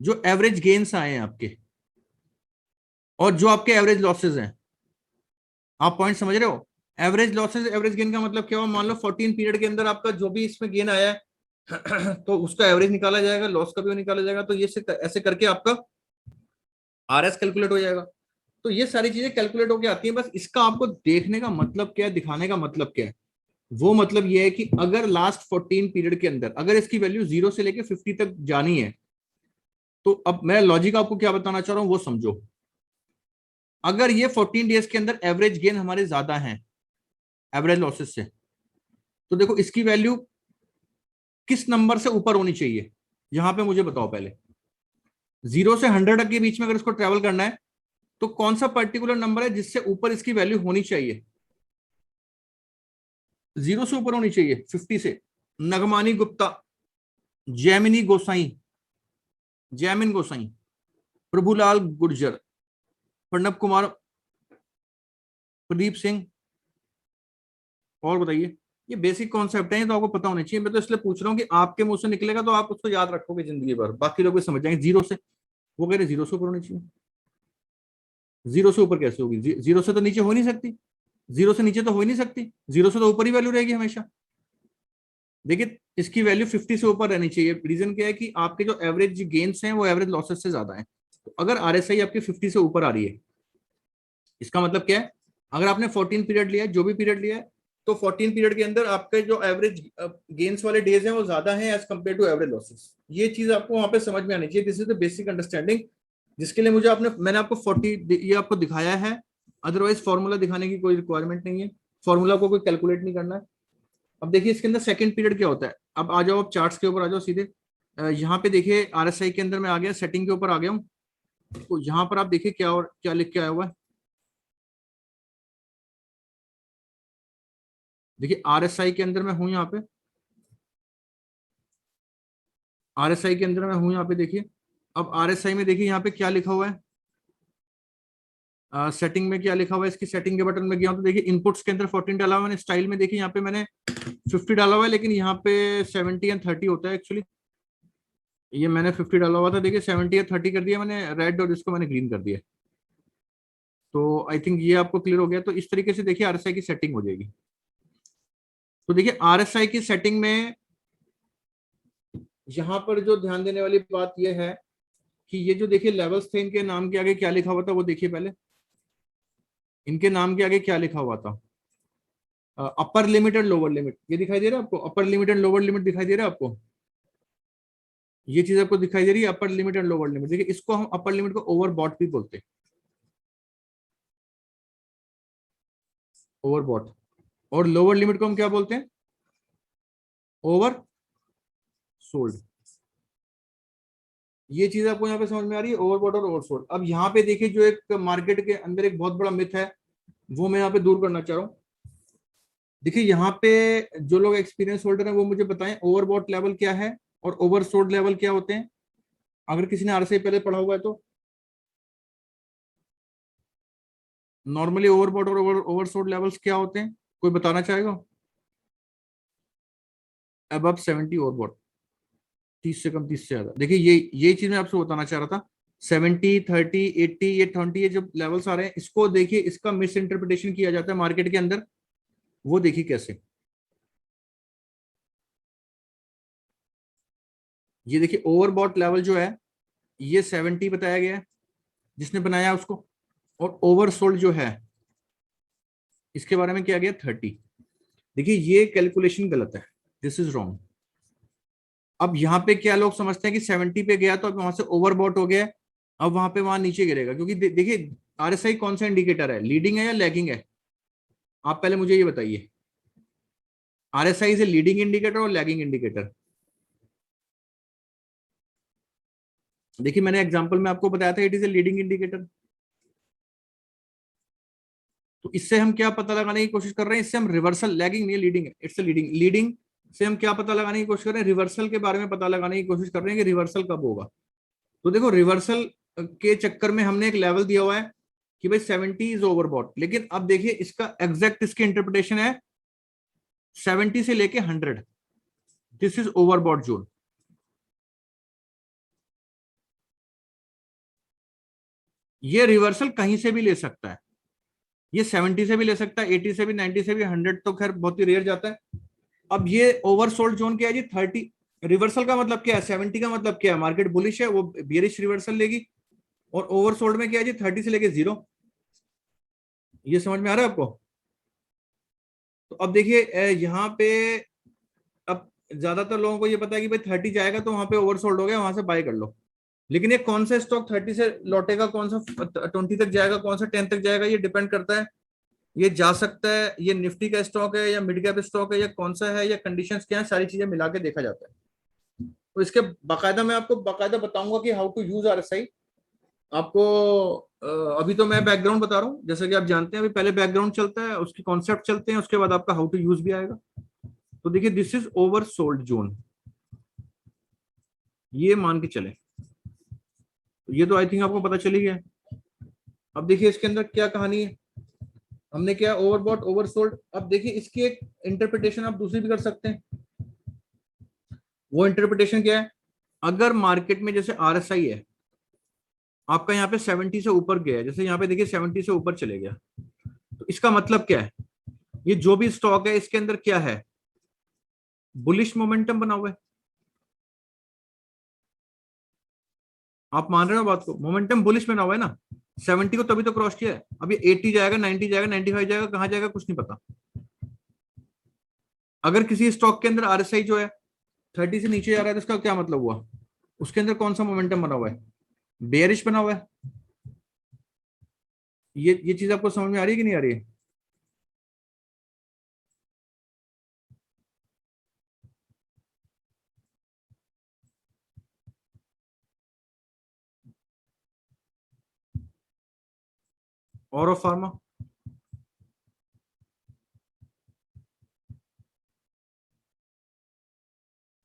जो एवरेज गेन्स आए हैं आपके और जो आपके एवरेज लॉसेज हैं, आप पॉइंट समझ रहे हो? एवरेज लॉसेज एवरेज गेन का मतलब क्या हुआ? मान लो 14 पीरियड के अंदर आपका जो भी इसमें गेन आया है तो उसका एवरेज निकाला जाएगा, लॉस का भी निकाला जाएगा, तो ये ऐसे करके आपका आरएस कैलकुलेट हो जाएगा। तो ये सारी चीजें कैलकुलेट होकर आती हैं। बस इसका आपको देखने का मतलब क्या है, दिखाने का मतलब क्या है? वो मतलब ये है कि अगर लास्ट 14 पीरियड के अंदर अगर इसकी वैल्यू 0 से लेकर 50 तक जानी है, तो अब मैं लॉजिक आपको क्या बताना चाह रहा हूं वो समझो। अगर ये 14 डेज के अंदर एवरेज गेन हमारे ज्यादा हैं एवरेज लॉसेस से, तो देखो इसकी वैल्यू किस नंबर से ऊपर होनी चाहिए? यहां पे मुझे बताओ पहले। 0 से 100 के बीच में अगर इसको ट्रेवल करना है तो कौन सा पर्टिकुलर नंबर है जिससे ऊपर इसकी वैल्यू होनी चाहिए? 0 से ऊपर होनी चाहिए 50 से। नगमानी गुप्ता, जैमिनी गोसाई, जैमिन गोसाई, प्रभुलाल गुर्जर, प्रणब कुमार, प्रदीप सिंह, और बताइए। ये बेसिक कॉन्सेप्ट है, ये तो आपको पता होना चाहिए। मैं तो इसलिए पूछ रहा हूँ कि आपके मुंह से निकलेगा तो आप उसको याद रखोगे जिंदगी भर, बाकी लोग भी समझ जाएंगे। 0 से, वो कह रहे 0 से ऊपर होनी चाहिए। 0 से ऊपर कैसे होगी? 0 से तो नीचे हो नहीं सकती, 0 से नीचे तो हो ही नहीं सकती, 0 से तो ऊपर ही वैल्यू रहेगी हमेशा। देखिए इसकी वैल्यू 50 से ऊपर रहनी चाहिए। रीजन क्या है कि आपके जो एवरेज गेन्स हैं वो एवरेज लॉसेस से ज्यादा है। तो अगर आरएसआई आपकी 50 से ऊपर आ रही है, इसका मतलब क्या है? अगर आपने 14 पीरियड लिया है, जो भी पीरियड लिया है, तो 14 पीरियड के अंदर आपके जो एवरेज गेन्स वाले डेज हैं वो ज्यादा हैं as compare to average losses. ये चीज आपको वहां पे समझ में आनी चाहिए। This is the basic understanding जिसके लिए मैंने आपको 40 ये आपको दिखाया है। अदरवाइज फॉर्मूला दिखाने की कोई रिक्वायरमेंट नहीं है, फॉर्मूला को कोई कैलकुलेट नहीं करना है। अब देखिए इसके अंदर सेकंड पीरियड क्या होता है। अब आ जाओ, अब चार्ट्स के ऊपर आ जाओ सीधे। यहाँ पे देखिए आरएसआई के अंदर मैं आ गया, सेटिंग के ऊपर आ गया हूँ। तो यहाँ पर आप देखिए क्या और क्या लिख के आया हुआ है। देखिए आरएसआई के अंदर मैं हूं यहाँ पे, आरएसआई के अंदर मैं हूं यहाँ पे देखिए। अब आरएसआई में देखिए यहाँ पे क्या लिखा हुआ है, सेटिंग में क्या लिखा हुआ है। इसकी सेटिंग के बटन में गया हूं तो देखिए इनपुट्स के अंदर 14 डाला हुआ मैंने। स्टाइल में देखिए यहाँ पे मैंने 50 डाला हुआ है, लेकिन यहाँ पे 70 एंड 30 होता है एक्चुअली। ये मैंने 50 डाला हुआ था, देखिए 70 या 30 कर दिया मैंने रेड, और इसको मैंने ग्रीन कर दिया। तो आई थिंक ये आपको क्लियर हो गया। तो इस तरीके से देखिए आरएसआई की सेटिंग हो जाएगी। तो देखिए आरएसआई की सेटिंग में यहाँ पर जो ध्यान देने वाली बात यह है कि ये जो देखिए लेवल्स थे, इनके नाम के आगे क्या लिखा हुआ था वो देखिए पहले। इनके नाम के आगे क्या लिखा हुआ था? Upper limit and lower limit, ये दिखाई दे रहा है आपको? Upper limit and lower limit दिखाई दे रहा है आपको? ये चीज आपको दिखाई दे रही है, upper limit and lower limit. देखिए इसको हम अपर लिमिट को ओवरबॉट भी बोलते हैं, ओवरबॉट। और लोअर लिमिट को हम क्या बोलते हैं? Over sold. ये चीज आपको यहाँ पे समझ में आ रही है, ओवरबॉट और ओवरसोल्ड। अब यहाँ पे देखिए जो एक मार्केट के अंदर एक बहुत बड़ा मिथ है, वो मैं यहाँ पे दूर करना चाह रहा हूँ। देखिए यहाँ पे जो लोग एक्सपीरियंस होल्डर हैं वो मुझे बताएं ओवरबॉट लेवल क्या है और ओवरसोल्ड लेवल क्या होते हैं, अगर किसी ने आरएसआई पहले पढ़ा हुआ है तो। नॉर्मली ओवरबॉट और ओवरसोल्ड लेवल्स क्या होते हैं, कोई बताना चाहेगा? अबव 70 ओवरबॉट, 30 से कम, 30 से ज्यादा। देखिए ये चीज मैं आपसे बताना चाह रहा था। 70, 30, 80, ये 20, ये जो लेवल्स आ रहे हैं, इसको देखिए, इसका मिस इंटरप्रिटेशन किया जाता है मार्केट के अंदर। वो देखिए कैसे। ये देखिए ओवरबॉट लेवल जो है ये 70 बताया गया है जिसने बनाया उसको, और ओवरसोल्ड जो है इसके बारे में क्या गया 30। देखिए ये कैलकुलेशन गलत है, दिस इज रॉन्ग। अब यहाँ पे क्या लोग समझते हैं कि 70 पे गया तो अब वहां से ओवरबॉट हो गया, अब वहां पे वहां नीचे गिरेगा। क्योंकि देखिए आरएसआई कौन सा इंडिकेटर है, लीडिंग है या लैगिंग है? आप पहले मुझे ये बताइए, RSI is a leading indicator और लैगिंग इंडिकेटर? देखिए मैंने एग्जांपल में आपको बताया था it is a leading indicator. तो इससे हम क्या पता लगाने की कोशिश कर रहे हैं? इससे हम रिवर्सल, लैगिंग नहीं लीडिंग है, इट्स लीडिंग। लीडिंग से हम क्या पता लगाने की कोशिश कर रहे हैं? रिवर्सल के बारे में पता लगाने की कोशिश कर रहे हैं कि रिवर्सल कब होगा। तो देखो रिवर्सल के चक्कर में हमने एक लेवल दिया हुआ है कि भाई 70 इज ओवरबॉट, लेकिन अब देखिए इसका एग्जैक्ट इसकी इंटरप्रिटेशन है 70 से लेके 100, दिस इज ओवरबॉट जोन। ये रिवर्सल कहीं से भी ले सकता है, ये 70 से भी ले सकता है, 80 से भी, 90 से भी, 100 तो खैर बहुत ही रेयर जाता है। अब ये ओवरसोल्ड जोन क्या है जी? 30। रिवर्सल का मतलब क्या है? 70 का मतलब क्या है? मार्केट बुलिश है, वो बियरिश रिवर्सल लेगी। और ओवरसोल्ड में क्या है जी? 30 से लेके 0। ये समझ में आ रहा है आपको? तो अब देखिए यहाँ पे, अब ज्यादातर लोगों को ये पता है कि भाई 30 जाएगा तो वहां पे ओवरसोल्ड हो गया, वहां से बाय कर लो। लेकिन ये कौन सा स्टॉक 30 से लौटेगा, कौन सा 20 तक जाएगा, कौन सा 10 तक जाएगा, ये डिपेंड करता है। ये जा सकता है, ये निफ्टी का स्टॉक है या मिड कैप स्टॉक है या कौन सा है, या कंडीशंस क्या है, सारी चीजें मिला के देखा जाता है। तो इसके बाकायदा मैं आपको बाकायदा बताऊंगा कि हाउ टू यूज आरएसआई। आपको अभी तो मैं बैकग्राउंड बता रहा हूँ, जैसे कि आप जानते हैं, अभी पहले बैकग्राउंड चलता है, उसकी कॉन्सेप्ट चलते हैं, उसके बाद आपका हाउ टू यूज भी आएगा। तो देखिए this is over sold zone, ये मान के चले। तो ये तो आई थिंक आपको पता चली गया। अब देखिए इसके अंदर क्या कहानी है। हमने क्या, ओवरबॉट ओवरसोल्ड। अब देखिए इसकी एक इंटरप्रिटेशन आप दूसरी भी कर सकते हैं। वो इंटरप्रिटेशन क्या है? अगर मार्केट में जैसे आरएसआई है आपका, यहाँ पे 70 से ऊपर गया है, जैसे यहाँ पे देखिए 70 से ऊपर चले गया, तो इसका मतलब क्या है? ये जो भी स्टॉक है इसके अंदर क्या है? बुलिश मोमेंटम बना हुआ है। आप मान रहे हो बात को? मोमेंटम बुलिश बना हुआ है ना। 70 को तभी तो क्रॉस किया है। अब ये 80 जाएगा, 90 जाएगा, 95 जाएगा, कहां जाएगा कुछ नहीं पता। अगर किसी स्टॉक के अंदर आरएसआई जो है 30 से नीचे जा रहा है तो इसका क्या मतलब हुआ? उसके अंदर कौन सा मोमेंटम बना हुआ है? बेयरिश बना हुआ है। ये चीज आपको समझ में आ रही है कि नहीं आ रही है? और फार्मा,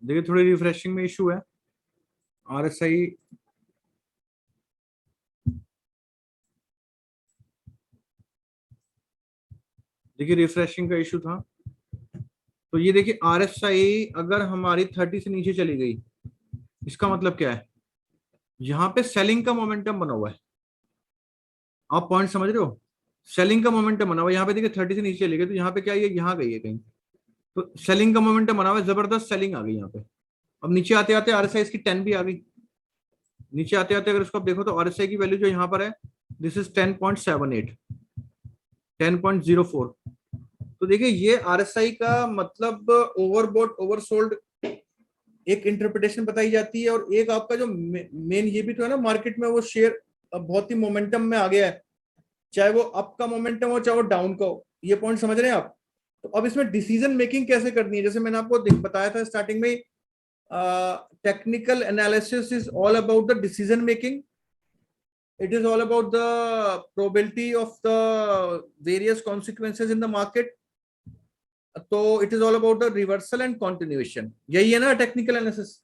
देखिए थोड़ी रिफ्रेशिंग में इशू है। आरएसआई, देखिए रिफ्रेशिंग का इशू था। तो ये देखिए आरएसआई अगर हमारी 30 से नीचे चली गई, इसका मतलब क्या है? यहाँ पे सेलिंग का मोमेंटम बना हुआ है। आप पॉइंट समझ रहे हो? सेलिंग का मोमेंटम बना हुआ है। यहाँ पे देखिए 30 से नीचे चली गई, तो यहाँ पे क्या है? ये यहाँ गई है कहीं। तो सेलिंग का मोमेंटम बना हुआ है, जबरदस्त सेलिंग आ गई यहाँ पे। अब नीचे आते आते आरएसआई इसकी 10 भी आ गई। नीचे आते आते अगर इसको आप देखो तो आरएसआई की वैल्यू जो यहाँ पर है, दिस इज 10.78, 10.04। तो देखिए ये आरएसआई का मतलब ओवरबॉट ओवरसोल्ड एक इंटरप्रिटेशन बताई जाती है, और एक आपका जो मेन ये भी तो है ना, मार्केट में वो शेयर अब बहुत ही मोमेंटम में आ गया है, चाहे वो अप का मोमेंटम हो चाहे वो डाउन का हो। ये पॉइंट समझ रहे हैं आप? तो अब इसमें डिसीजन मेकिंग कैसे करनी है, जैसे मैंने आपको बताया था स्टार्टिंग में, technical analysis is all about the decision making, it is all about the probability of the various consequences in the market. तो it is all about the reversal and continuation, यही है ना टेक्निकल एनालिसिस।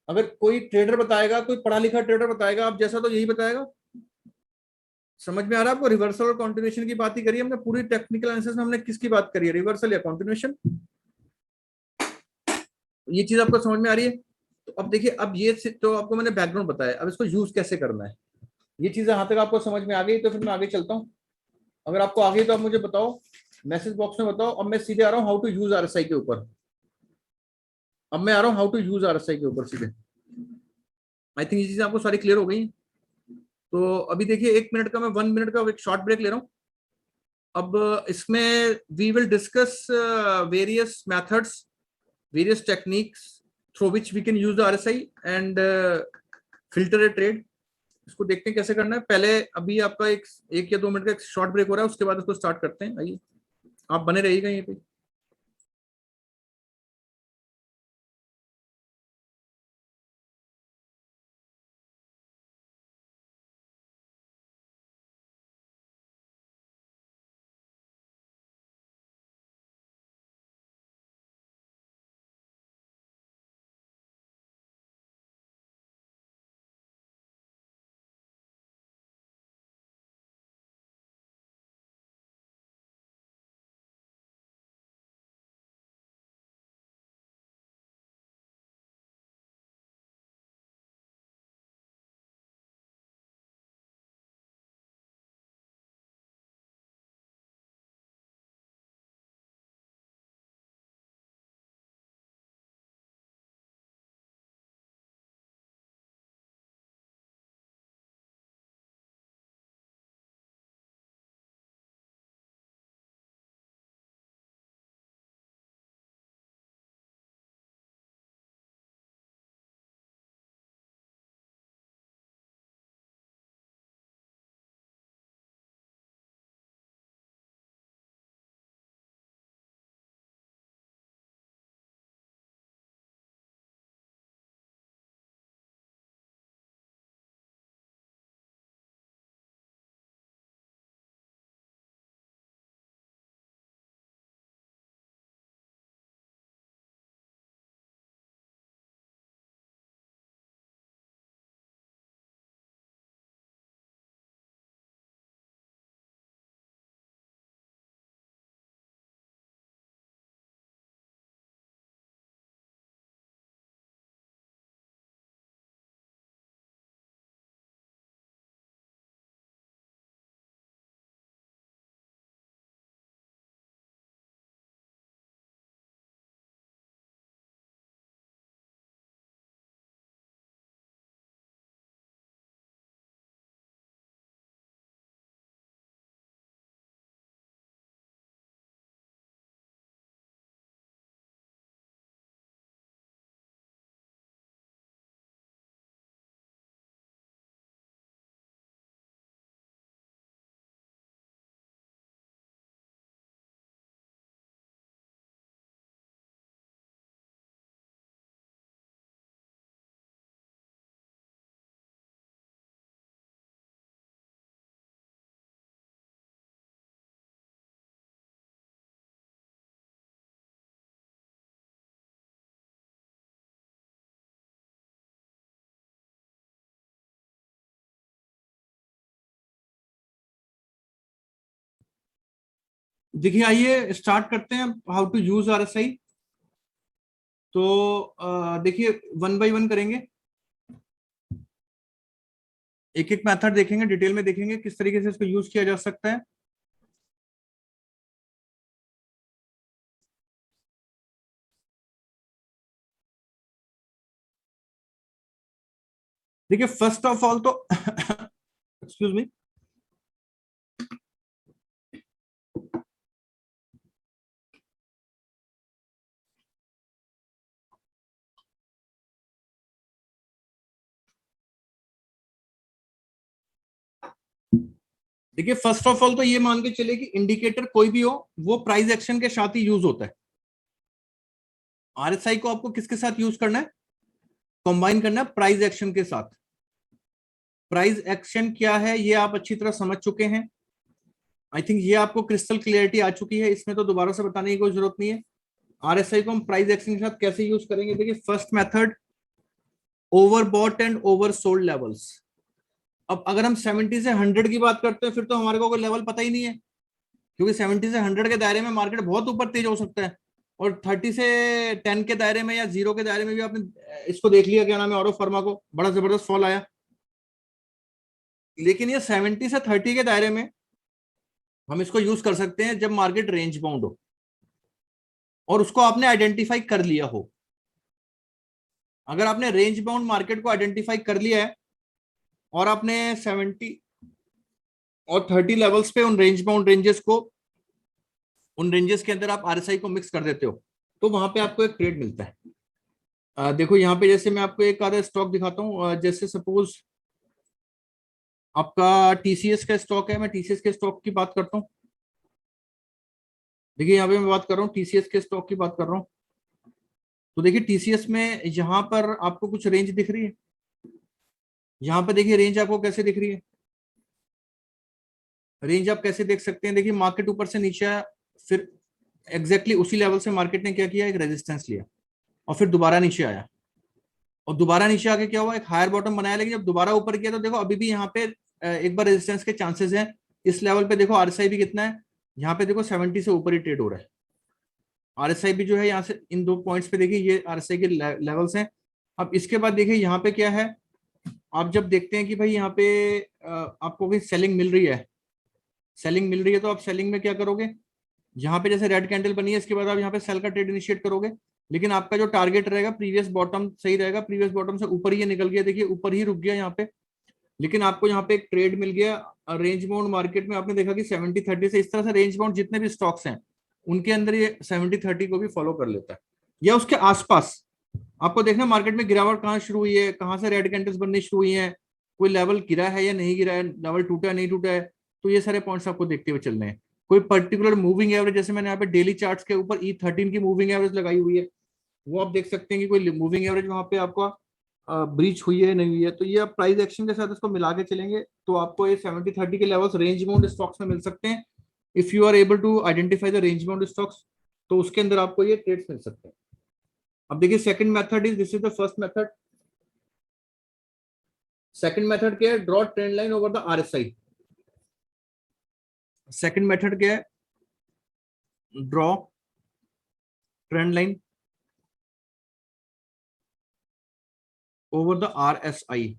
अगर कोई trader बताएगा, कोई पढ़ा लिखा ट्रेडर बताएगा आप जैसा, तो यही बताएगा। समझ में आ रहा है आपको? रिवर्सल और कंटिन्यूएशन की बात ही करी हमने पूरी टेक्निकल एनालिसिस में। हमने किसकी बात करी है, रिवर्सल या कंटिन्यूएशन? ये चीज आपको समझ में आ रही है? तो अब देखिए, अब ये तो आपको मैंने बैकग्राउंड बताया, अब इसको यूज कैसे करना है, ये चीजें यहाँ तक आपको समझ में आ गई, तो फिर मैं आगे चलता हूँ। अगर आपको आ गई तो आप मुझे बताओ, मैसेज बॉक्स में बताओ। अब मैं सीधे आ रहा हूँ हाउ टू यूज आरएसआई के ऊपर। अब मैं आ रहा हूँ हाउ टू यूज आरएसआई के ऊपर सीधे। आई थिंक ये चीजें आपको सारी क्लियर हो गई। तो अभी देखिए 1 मिनट का, मैं 1 मिनट का एक शॉर्ट ब्रेक ले रहा हूँ। अब इसमें we will discuss various methods, various techniques through which we can use the RSI and filter a trade. इसको देखते हैं कैसे करना है। पहले अभी आपका एक या 2 मिनट का एक शॉर्ट ब्रेक हो रहा है, उसके बाद इसको स्टार्ट करते हैं। आइए, आप बने रहिएगा यहीं पे। देखिए आइए स्टार्ट करते हैं हाउ टू यूज आरएसआई। तो देखिए वन बाय वन करेंगे, एक एक मेथड देखेंगे, डिटेल में देखेंगे किस तरीके से इसको यूज किया जा सकता है। देखिए फर्स्ट ऑफ ऑल तो एक्सक्यूज मी, देखिए फर्स्ट ऑफ ऑल तो ये मान के चले कि इंडिकेटर कोई भी हो वो प्राइस एक्शन के साथ ही यूज होता है। आरएसआई को आपको किसके साथ यूज करना है? कंबाइन करना है प्राइस एक्शन के साथ। प्राइस एक्शन क्या है ये आप अच्छी तरह समझ चुके हैं। आई थिंक ये आपको क्रिस्टल क्लियरिटी आ चुकी है, इसमें तो दोबारा से बताने की कोई जरूरत नहीं है। आरएसआई को हम प्राइस एक्शन के साथ कैसे यूज करेंगे? देखिए first method, overbought and oversold levels. अब अगर हम 70 से 100 की बात करते हैं फिर तो हमारे को कोई लेवल पता ही नहीं है, क्योंकि 70 से 100 के दायरे में मार्केट बहुत ऊपर तेज हो सकता है, और 30 से 10 के दायरे में या 0 के दायरे में भी आपने इसको देख लिया, क्या नाम है, ऑरो फार्मा को बड़ा जबरदस्त फॉल आया। लेकिन ये 70 से 30 के दायरे में हम इसको यूज कर सकते हैं जब मार्केट रेंज बाउंड हो और उसको आपने आइडेंटिफाई कर लिया हो। अगर आपने रेंज बाउंड मार्केट को आइडेंटिफाई कर लिया है और आपने 70 और 30 लेवल्स पे उन रेंज बाउंड रेंजेस को, उन रेंजेस के अंदर आप आरएसआई को मिक्स कर देते हो, तो वहां पे आपको एक ट्रेड मिलता है। देखो यहाँ पे जैसे मैं आपको एक आधा स्टॉक दिखाता हूँ, जैसे सपोज आपका टीसीएस का स्टॉक है, मैं टीसीएस के स्टॉक की बात करता हूँ। देखिए यहाँ पे मैं बात कर रहा हूँ टीसीएस के स्टॉक की बात कर रहा हूँ। तो देखिए टीसीएस में यहाँ पर आपको कुछ रेंज दिख रही है, यहाँ पे देखिए रेंज आपको कैसे दिख रही है। रेंज आप कैसे देख सकते हैं? देखिए मार्केट ऊपर से नीचे आया, फिर एग्जैक्टली उसी लेवल से मार्केट ने क्या किया, एक रेजिस्टेंस लिया और फिर दोबारा नीचे आया, और दोबारा नीचे आके क्या हुआ, एक हायर बॉटम बनाया। लेकिन जब दोबारा ऊपर किया तो देखो अभी भी यहाँ पे एक बार रेजिस्टेंस के चांसेस हैं। इस लेवल पे देखो आरएसआई भी कितना है, यहाँ पे देखो 70 से ऊपर ही ट्रेड हो रहा है। आरएसआई भी जो है यहाँ से इन दो पॉइंट्स पे देखिए ये आरएसआई के लेवल्स हैं। अब इसके बाद देखिए यहाँ पे क्या है, आप जब देखते हैं कि भाई यहाँ पे आपको कोई सेलिंग मिल रही है, सेलिंग मिल रही है, तो आप सेलिंग में क्या करोगे, यहाँ पे जैसे रेड कैंडल बनी है इसके बाद आप यहाँ पे सेल का ट्रेड इनिशिएट करोगे। लेकिन आपका जो टारगेट रहेगा प्रीवियस बॉटम सही रहेगा, प्रीवियस बॉटम से ऊपर ही ये निकल गया, देखिए ऊपर ही रुक गया यहाँ पे। लेकिन आपको यहाँ पे एक ट्रेड मिल गया रेंज बाउंड मार्केट में, आपने देखा कि 70-30 से इस तरह से रेंज बाउंड जितने भी स्टॉक्स हैं उनके अंदर ये 70-30 को भी फॉलो कर लेता है या उसके आसपास। आपको देखना मार्केट में गिरावट कहाँ शुरू हुई है, कहाँ से रेड कैंडल्स बननी शुरू हुई है, कोई लेवल गिरा है या नहीं गिरा है, लेवल टूटा है नहीं टूटा है। तो ये सारे पॉइंट्स आपको देखते हुए चलने हैं। कोई पर्टिकुलर मूविंग एवरेज, जैसे मैंने यहाँ पे डेली चार्ट्स के ऊपर E13 की मूविंग एवरेज लगाई हुई है, वो आप देख सकते हैं कि कोई मूविंग एवरेज वहां पे आपको ब्रीच हुई है नहीं हुई है। तो ये आप प्राइस एक्शन के साथ इसको मिला के चलेंगे तो आपको ये 70-30 के लेवल्स रेंज बाउंड स्टॉक्स में मिल सकते हैं। If you are able to identify the range bound stocks, तो उसके अंदर आपको ये ट्रेड्स मिल सकते हैं। अब देखिए second method is, this is the first method. Second method क्या है, draw trend line over the RSI. Second method क्या है, draw trend line over the RSI.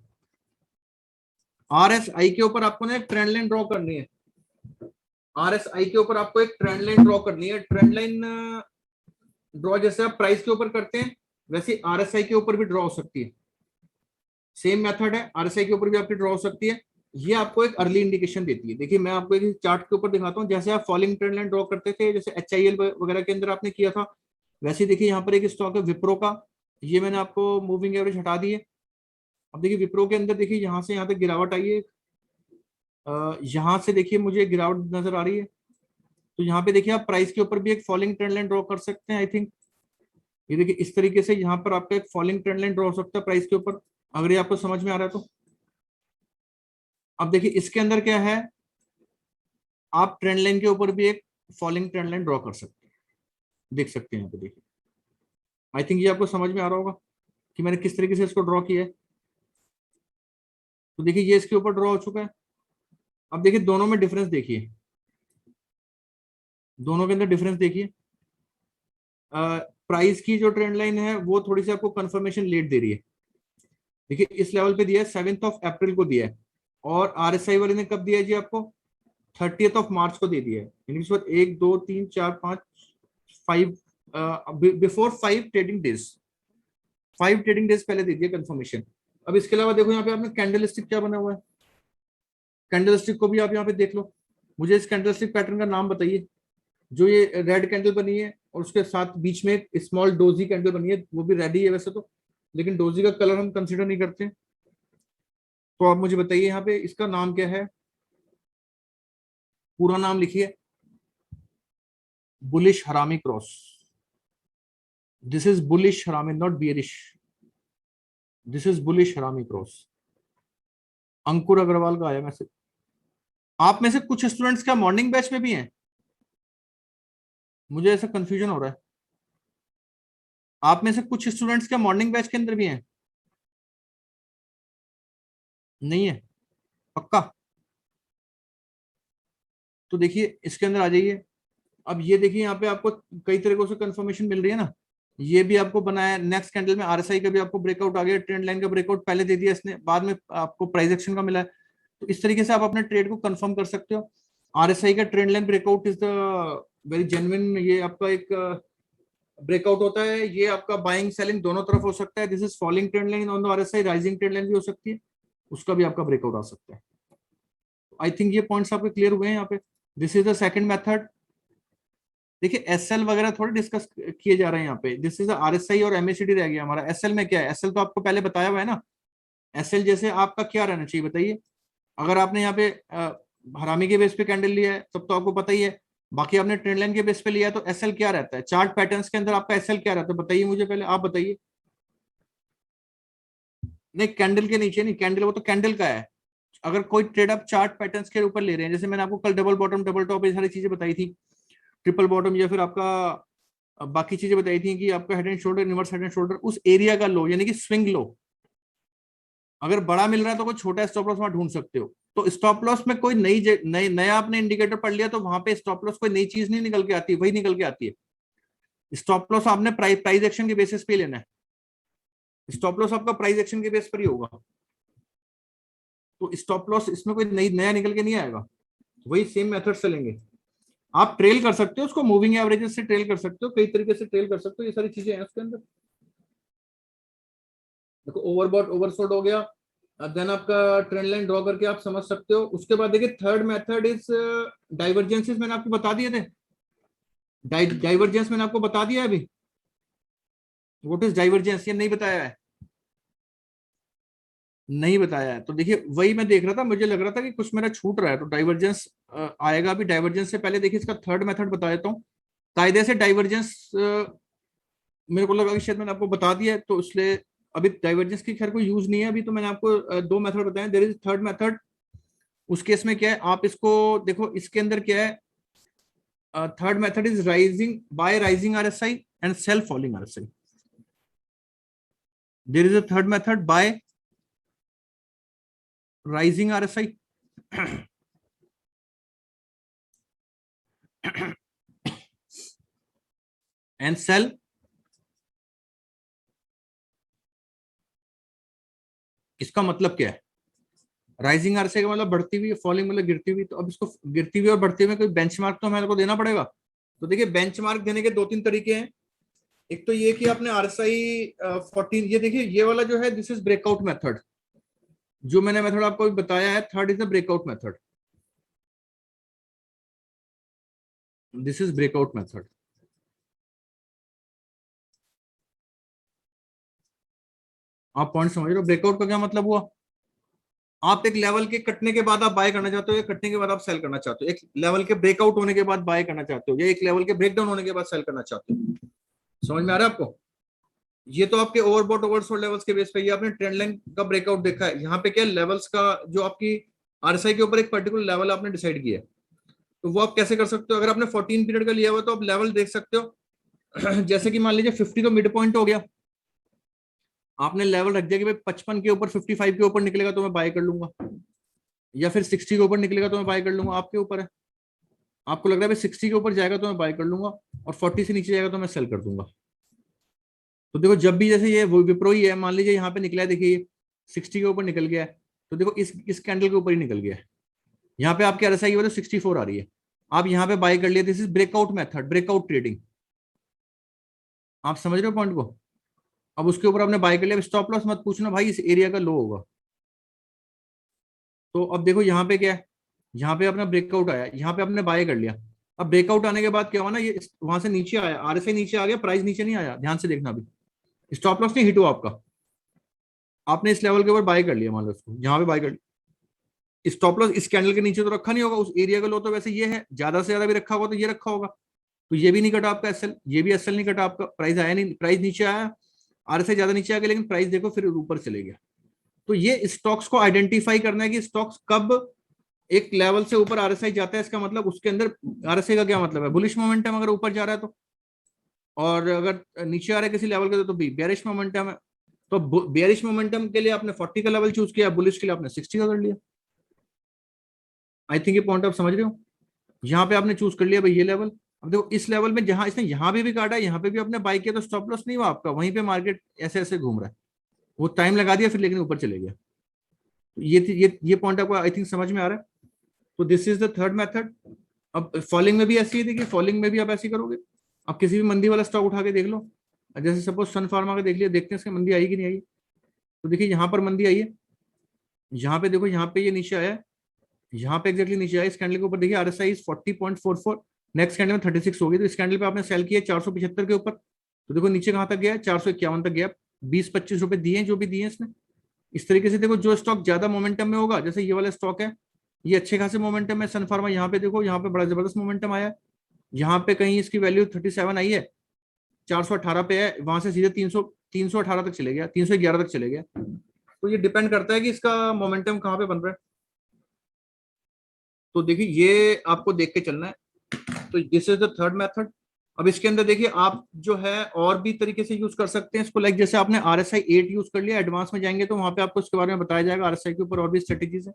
RSI के ऊपर आपको ना एक ट्रेंड लाइन ड्रॉ करनी है। आरएसआई के ऊपर आपको एक ट्रेंड लाइन ड्रॉ करनी है। ट्रेंड लाइन ड्रॉ जैसे आप प्राइस के ऊपर करते हैं वैसे आरएसआई के ऊपर भी ड्रॉ हो सकती है। सेम मेथड है, आरएसआई के ऊपर भी आपकी ड्रॉ हो सकती है। ये आपको एक अर्ली इंडिकेशन देती है। देखिए मैं आपको एक चार्ट के ऊपर दिखाता हूँ, जैसे आप फॉलिंग ट्रेंड लाइन ड्रॉ करते थे जैसे HIL वगैरह के अंदर आपने किया था, वैसे देखिए यहाँ पर एक स्टॉक है विप्रो का, ये मैंने आपको मूविंग एवरेज हटा दी है। अब देखिए विप्रो के अंदर देखिए यहाँ से यहाँ तक गिरावट आई है, यहाँ से देखिए मुझे गिरावट नजर आ रही है। तो यहाँ पे देखिए आप प्राइस के ऊपर भी एक फॉलिंग ट्रेंड लाइन ड्रॉ कर सकते हैं। आई थिंक ये देखिए इस तरीके से यहाँ पर आपका एक फॉलिंग ट्रेंड लाइन ड्रॉ हो सकता है प्राइस के ऊपर, अगर ये आपको समझ में आ रहा है तो। अब देखिए इसके अंदर क्या है, आप ट्रेंड लाइन के ऊपर भी एक फॉलिंग ट्रेंड लाइन ड्रॉ कर सकते हैं, देख सकते हैं यहाँ पे देखिए। आई थिंक ये आपको समझ में आ रहा होगा कि मैंने किस तरीके से इसको ड्रॉ किया है। तो देखिए ये इसके ऊपर ड्रॉ हो चुका है। अब देखिए दोनों में डिफरेंस देखिए, दोनों के अंदर डिफरेंस देखिए। प्राइस की जो ट्रेंड लाइन है वो थोड़ी सी आपको कंफर्मेशन लेट दे रही है। देखिए इस लेवल पे दिया है 7 अप्रैल को दिया है, और आरएसआई वाले ने कब दिया है जी आपको? 30 मार्च को दे दिया है, यानी इस वक्त 1 2 3 4 5 before 5 trading days, 5 trading days पहले दे दिया कंफर्मेशन। अब इसके अलावा देखो यहाँ पे आपने कैंडल स्टिक क्या बना हुआ है, कैंडल स्टिक को भी आप यहाँ पे देख लो। मुझे इस कैंडल स्टिक पैटर्न का नाम बताइए। जो ये रेड कैंडल बनी है और उसके साथ बीच में एक स्मॉल डोजी कैंडल बनी है, वो भी रेड ही है वैसे तो, लेकिन डोजी का कलर हम कंसिडर नहीं करते। तो आप मुझे बताइए यहाँ पे इसका नाम क्या है, पूरा नाम लिखिए। Bullish harami cross, this is bullish harami, not bearish, this is bullish harami cross. Ankur Agarwal का आया मैसेज। आप में से कुछ स्टूडेंट्स क्या मॉर्निंग बैच में भी हैं? मुझे ऐसा कंफ्यूजन हो रहा है। आप में से कुछ स्टूडेंट्स क्या मॉर्निंग बैच के अंदर भी हैं? नहीं है? पक्का? तो देखिए इसके अंदर आ जाइए। अब ये देखिए यहाँ पे आपको कई तरीकों से कंफर्मेशन मिल रही है ना। ये भी आपको बनाया नेक्स्ट कैंडल में, आरएसआई का भी आपको ब्रेकआउट आ गया, ट्रेंड लाइन का ब्रेकआउट पहले दे दिया इसने, बाद में आपको प्राइस एक्शन का मिला है। तो इस तरीके से आप अपने ट्रेड को कंफर्म कर सकते हो। आरएसआई का trend line breakout is the very genuine, ये आपका एक ब्रेकआउट होता है, ये आपका बाइंग सेलिंग दोनों तरफ हो सकता है। This is falling trend line on the RSI, rising trend line भी हो सकती है, उसका भी आपका ब्रेकआउट आ सकता है। आई थिंक ये पॉइंट्स आपके क्लियर हुए हैं यहाँ पे। This is the second method. देखिए एसएल वगैरह थोड़े डिस्कस किए जा रहे हैं यहाँ पे, दिस इज आरएसआई और एमएसीडी रह गया हमारा। एसएल में क्या है? एसएल तो आपको पहले बताया हुआ है ना। एसएल जैसे आपका क्या रहना चाहिए बताइए। अगर आपने यहाँ पे हरामी के बेस पे कैंडल लिया है तब तो आपको पता ही है, बाकी आपने ट्रेंड लाइन के बेस पे लिया है तो एसएल क्या रहता है? चार्ट पैटर्न्स के अंदर आपका एसएल क्या रहता है बताइए मुझे, पहले आप बताइए। नहीं कैंडल के नीचे नहीं, कैंडल वो तो कैंडल का है। अगर कोई ट्रेड आप चार्ट पैटर्न्स के ऊपर ले रहे हैं, जैसे मैंने आपको कल डबल बॉटम डबल टॉप ये सारी चीजें बताई थी, ट्रिपल बॉटम, या फिर आपका बाकी चीजें बताई थी कि आपका head and shoulder, reverse head and shoulder, उस एरिया का लो यानी कि स्विंग लो, अगर बड़ा मिल रहा है तो कोई छोटा स्टॉप लॉस वहां ढूंढ सकते हो। तो स्टॉप लॉस में कोई नया आपने इंडिकेटर पढ़ लिया तो वहां पे स्टॉप लॉस कोई नई चीज नहीं निकल के आती है, वही निकल के आती है। स्टॉप लॉस आपने प्राइस एक्शन के बेसिस पे लेना है, स्टॉप लॉस आपका प्राइस एक्शन के बेस पर ही होगा। तो स्टॉप लॉस इसमें कोई नया निकल के नहीं आएगा, वही सेम मेथड से लेंगे। आप ट्रेल कर सकते हो उसको, मूविंग एवरेजेस से ट्रेल कर सकते हो, कई तरीके से ट्रेल कर सकते हो, ये सारी चीजें हैं उसके अंदर। देखो ओवरबॉट ओवरसोल्ड हो गया, देन आपका ट्रेंड लाइन ड्रॉ करके आप समझ सकते हो। उसके बाद देखिए थर्ड मेथड इज डाइवर्जेंसेस, मैंने आपको बता दिए थे। डाइवर्जेंस मैंने आपको बता दिया है अभी, व्हाट इज डाइवर्जेंस, ये नहीं बताया है, नहीं बताया है। तो देखिए वही मैं देख रहा था, मुझे लग रहा था कि कुछ मेरा छूट रहा है, तो डाइवर्जेंस आएगा अभी। डाइवर्जेंस से पहले देखिए इसका थर्ड मेथड बता देता हूँ। कायदे से डाइवर्जेंस मेरे को लगा कि शायद मैंने आपको बता दिया है, तो इसलिए अभी डाइवर्जेंस की खैर कोई यूज नहीं है अभी। तो मैंने आपको दो मेथड बताए, देयर इज थर्ड मेथड। उस केस में क्या है, आप इसको देखो, इसके अंदर क्या है, third method is rising buy rising RSI and sell falling RSI. There is a third method buy rising RSI and sell. इसका मतलब क्या है? राइजिंग आरएसआई का मतलब बढ़ती हुई, फॉलिंग मतलब गिरती हुई। तो अब इसको गिरती हुई और बढ़ती हुई में कोई बेंचमार्क तो हमें को देना पड़ेगा। तो देखिए बेंचमार्क देने के दो तीन तरीके हैं। एक तो ये कि आपने आरएसआई 14, ये देखिए ये वाला जो है दिस इज ब्रेकआउट मेथड, जो मैंने मेथड आपको बताया है, third is the breakout method, this is breakout method. आप पॉइंट समझ रहे हो? ब्रेकआउट का क्या मतलब हुआ? आप एक लेवल के कटने के बाद आप बाय करना चाहते हो, या कटने के बाद आप सेल करना चाहते हो, एक लेवल के ब्रेकआउट होने के बाद बाय करना चाहते हो, या एक लेवल के ब्रेकडाउन होने के बाद सेल करना चाहते हो। समझ में आ रहा है आपको? ये तो आपके ओवरबॉट ओवरसोल्ड लेवल्स के बेस पे, ये आपने ट्रेंड लाइन का ब्रेकआउट देखा है। यहाँ पे क्या लेवल्स का जो आपकी आरएसआई के ऊपर एक पर्टिकुलर लेवल आपने डिसाइड किया है, तो वो आप कैसे कर सकते हो? अगर आपने 14 पीरियड का लिया हुआ तो आप लेवल देख सकते हो जैसे कि मान लीजिए 50 तो मिड पॉइंट हो गया, आपने लेवल रख दिया कि भाई 55 के ऊपर 55 के ऊपर निकलेगा तो मैं बाय कर लूंगा, या फिर 60 के ऊपर निकलेगा तो मैं बाय कर लूंगा, आपके ऊपर है। आपको लग रहा है भाई 60 के ऊपर जाएगा तो मैं बाय कर लूंगा और 40 से नीचे जाएगा तो मैं सेल कर दूंगा। तो देखो जब भी जैसे ये विप्रो ही है, मान लीजिए यहाँ पे निकला है, देखिए 60 के ऊपर निकल गया है, तो देखो इस कैंडल के ऊपर ही निकल गया है। यहाँ पे आपकी RSI की वैल्यू 64 आ रही है, आप यहाँ पे बाय कर लिए। This is breakout method, breakout trading. आप समझ रहे हो पॉइंट को? अब उसके ऊपर आपने बाय कर लिया, स्टॉप लॉस मत पूछना भाई, इस एरिया का लो होगा। तो अब देखो यहाँ पे क्या है, यहाँ पे अपना ब्रेकआउट आया, यहाँ पे आपने बाय कर लिया। अब ब्रेकआउट आने के बाद क्या हुआ ना, ये वहां से नीचे आया, RSI नीचे आ गया, प्राइस नीचे नहीं आया, ध्यान से देखना। अभी स्टॉप लॉस नहीं हिट हुआ आपका, आपने इस लेवल के ऊपर बाय कर लिया, मान लो इसको यहाँ पे बाय कर लिया। स्टॉप लॉस इस कैंडल के नीचे तो रखा नहीं होगा, उस एरिया का लो तो वैसे ये है, ज्यादा से ज्यादा भी रखा होगा तो ये रखा होगा। तो ये भी नहीं कटा आपका एसएल, ये भी एसएल नहीं कटा आपका, प्राइस आया नहीं, प्राइस नीचे आया, RSI ज्यादा नीचे आ गया, लेकिन प्राइस देखो फिर ऊपर चले गया। तो ये स्टॉक्स को आइडेंटिफाई करना है कि स्टॉक्स कब एक लेवल से ऊपर RSI जाता है, इसका मतलब उसके अंदर RSI का क्या मतलब है, बुलिश मोमेंटम अगर ऊपर जा रहा है तो, और अगर नीचे आ रहा है किसी लेवल के तो भी बेरिश मोमेंटम है। तो बेरिश मोमेंटम के लिए आपने 40 का लेवल चूज किया, बुलिश के लिए आपने 60 का कर लिया। आई थिंक ये पॉइंट आप समझ रहे हो। यहाँ पे आपने चूज कर लिया भाई ये लेवल। अब देखो इस लेवल में जहां इसने यहाँ पे भी काटा, यहाँ पे भी आपने बाई किया, तो स्टॉप लॉस नहीं हुआ आपका, वहीं पे मार्केट ऐसे ऐसे घूम रहा है, वो टाइम लगा दिया फिर लेकिन ऊपर चले गया। तो ये पॉइंट आपको आई थिंक समझ में आ रहा है। तो this is the third method. अब फॉलिंग में भी ऐसी है, देखिए फॉलिंग में भी आप ऐसी करोगे, आप किसी भी मंदी वाला स्टॉक उठा के देख लो, जैसे सपोज सन फार्मा का देख लिया, देखते हैं इसकी मंदी आई कि नहीं आई। तो देखिए यहाँ पर मंदी आई है, यहाँ पे देखो, यहाँ पे ये नीचे आया है, यहाँ पे एक्जैक्टली नीचे आया, इस कैंडल के ऊपर देखिए RSI इज 40.44, नेक्स्ट कैंडल में 36 हो गई, तो इस कैंडल पे आपने सेल किया 475 के ऊपर। तो देखो नीचे कहाँ तक गया है, 451 तक गया, 20-25 रुपए दिए जो भी दिए इसने। इस तरीके से देखो जो स्टॉक ज्यादा मोमेंटम में होगा, जैसे ये वाला स्टॉक है, ये अच्छे खासे मोमेंटम है, सन फार्मा, यहाँ पे देखो यहाँ पे बड़ा जबरदस्त मोमेंटम आया है, यहाँ पे कहीं इसकी वैल्यू 37 आई है, 418 पे है, वहां से सीधे 318 तक चले गया, 311 तक चले गया। तो ये डिपेंड करता है कि इसका मोमेंटम कहाँ पे बन रहा है। तो देखिए ये आपको देख के चलना है। तो this is the third method. अब इसके अंदर देखिए आप जो है और भी तरीके से यूज कर सकते हैं इसको, लाइक जैसे आपने RSI 8 यूज कर लिया, एडवांस में जाएंगे तो वहां पे आपको इसके बारे में बताया जाएगा, RSI के ऊपर और भी स्ट्रेटेजीज है।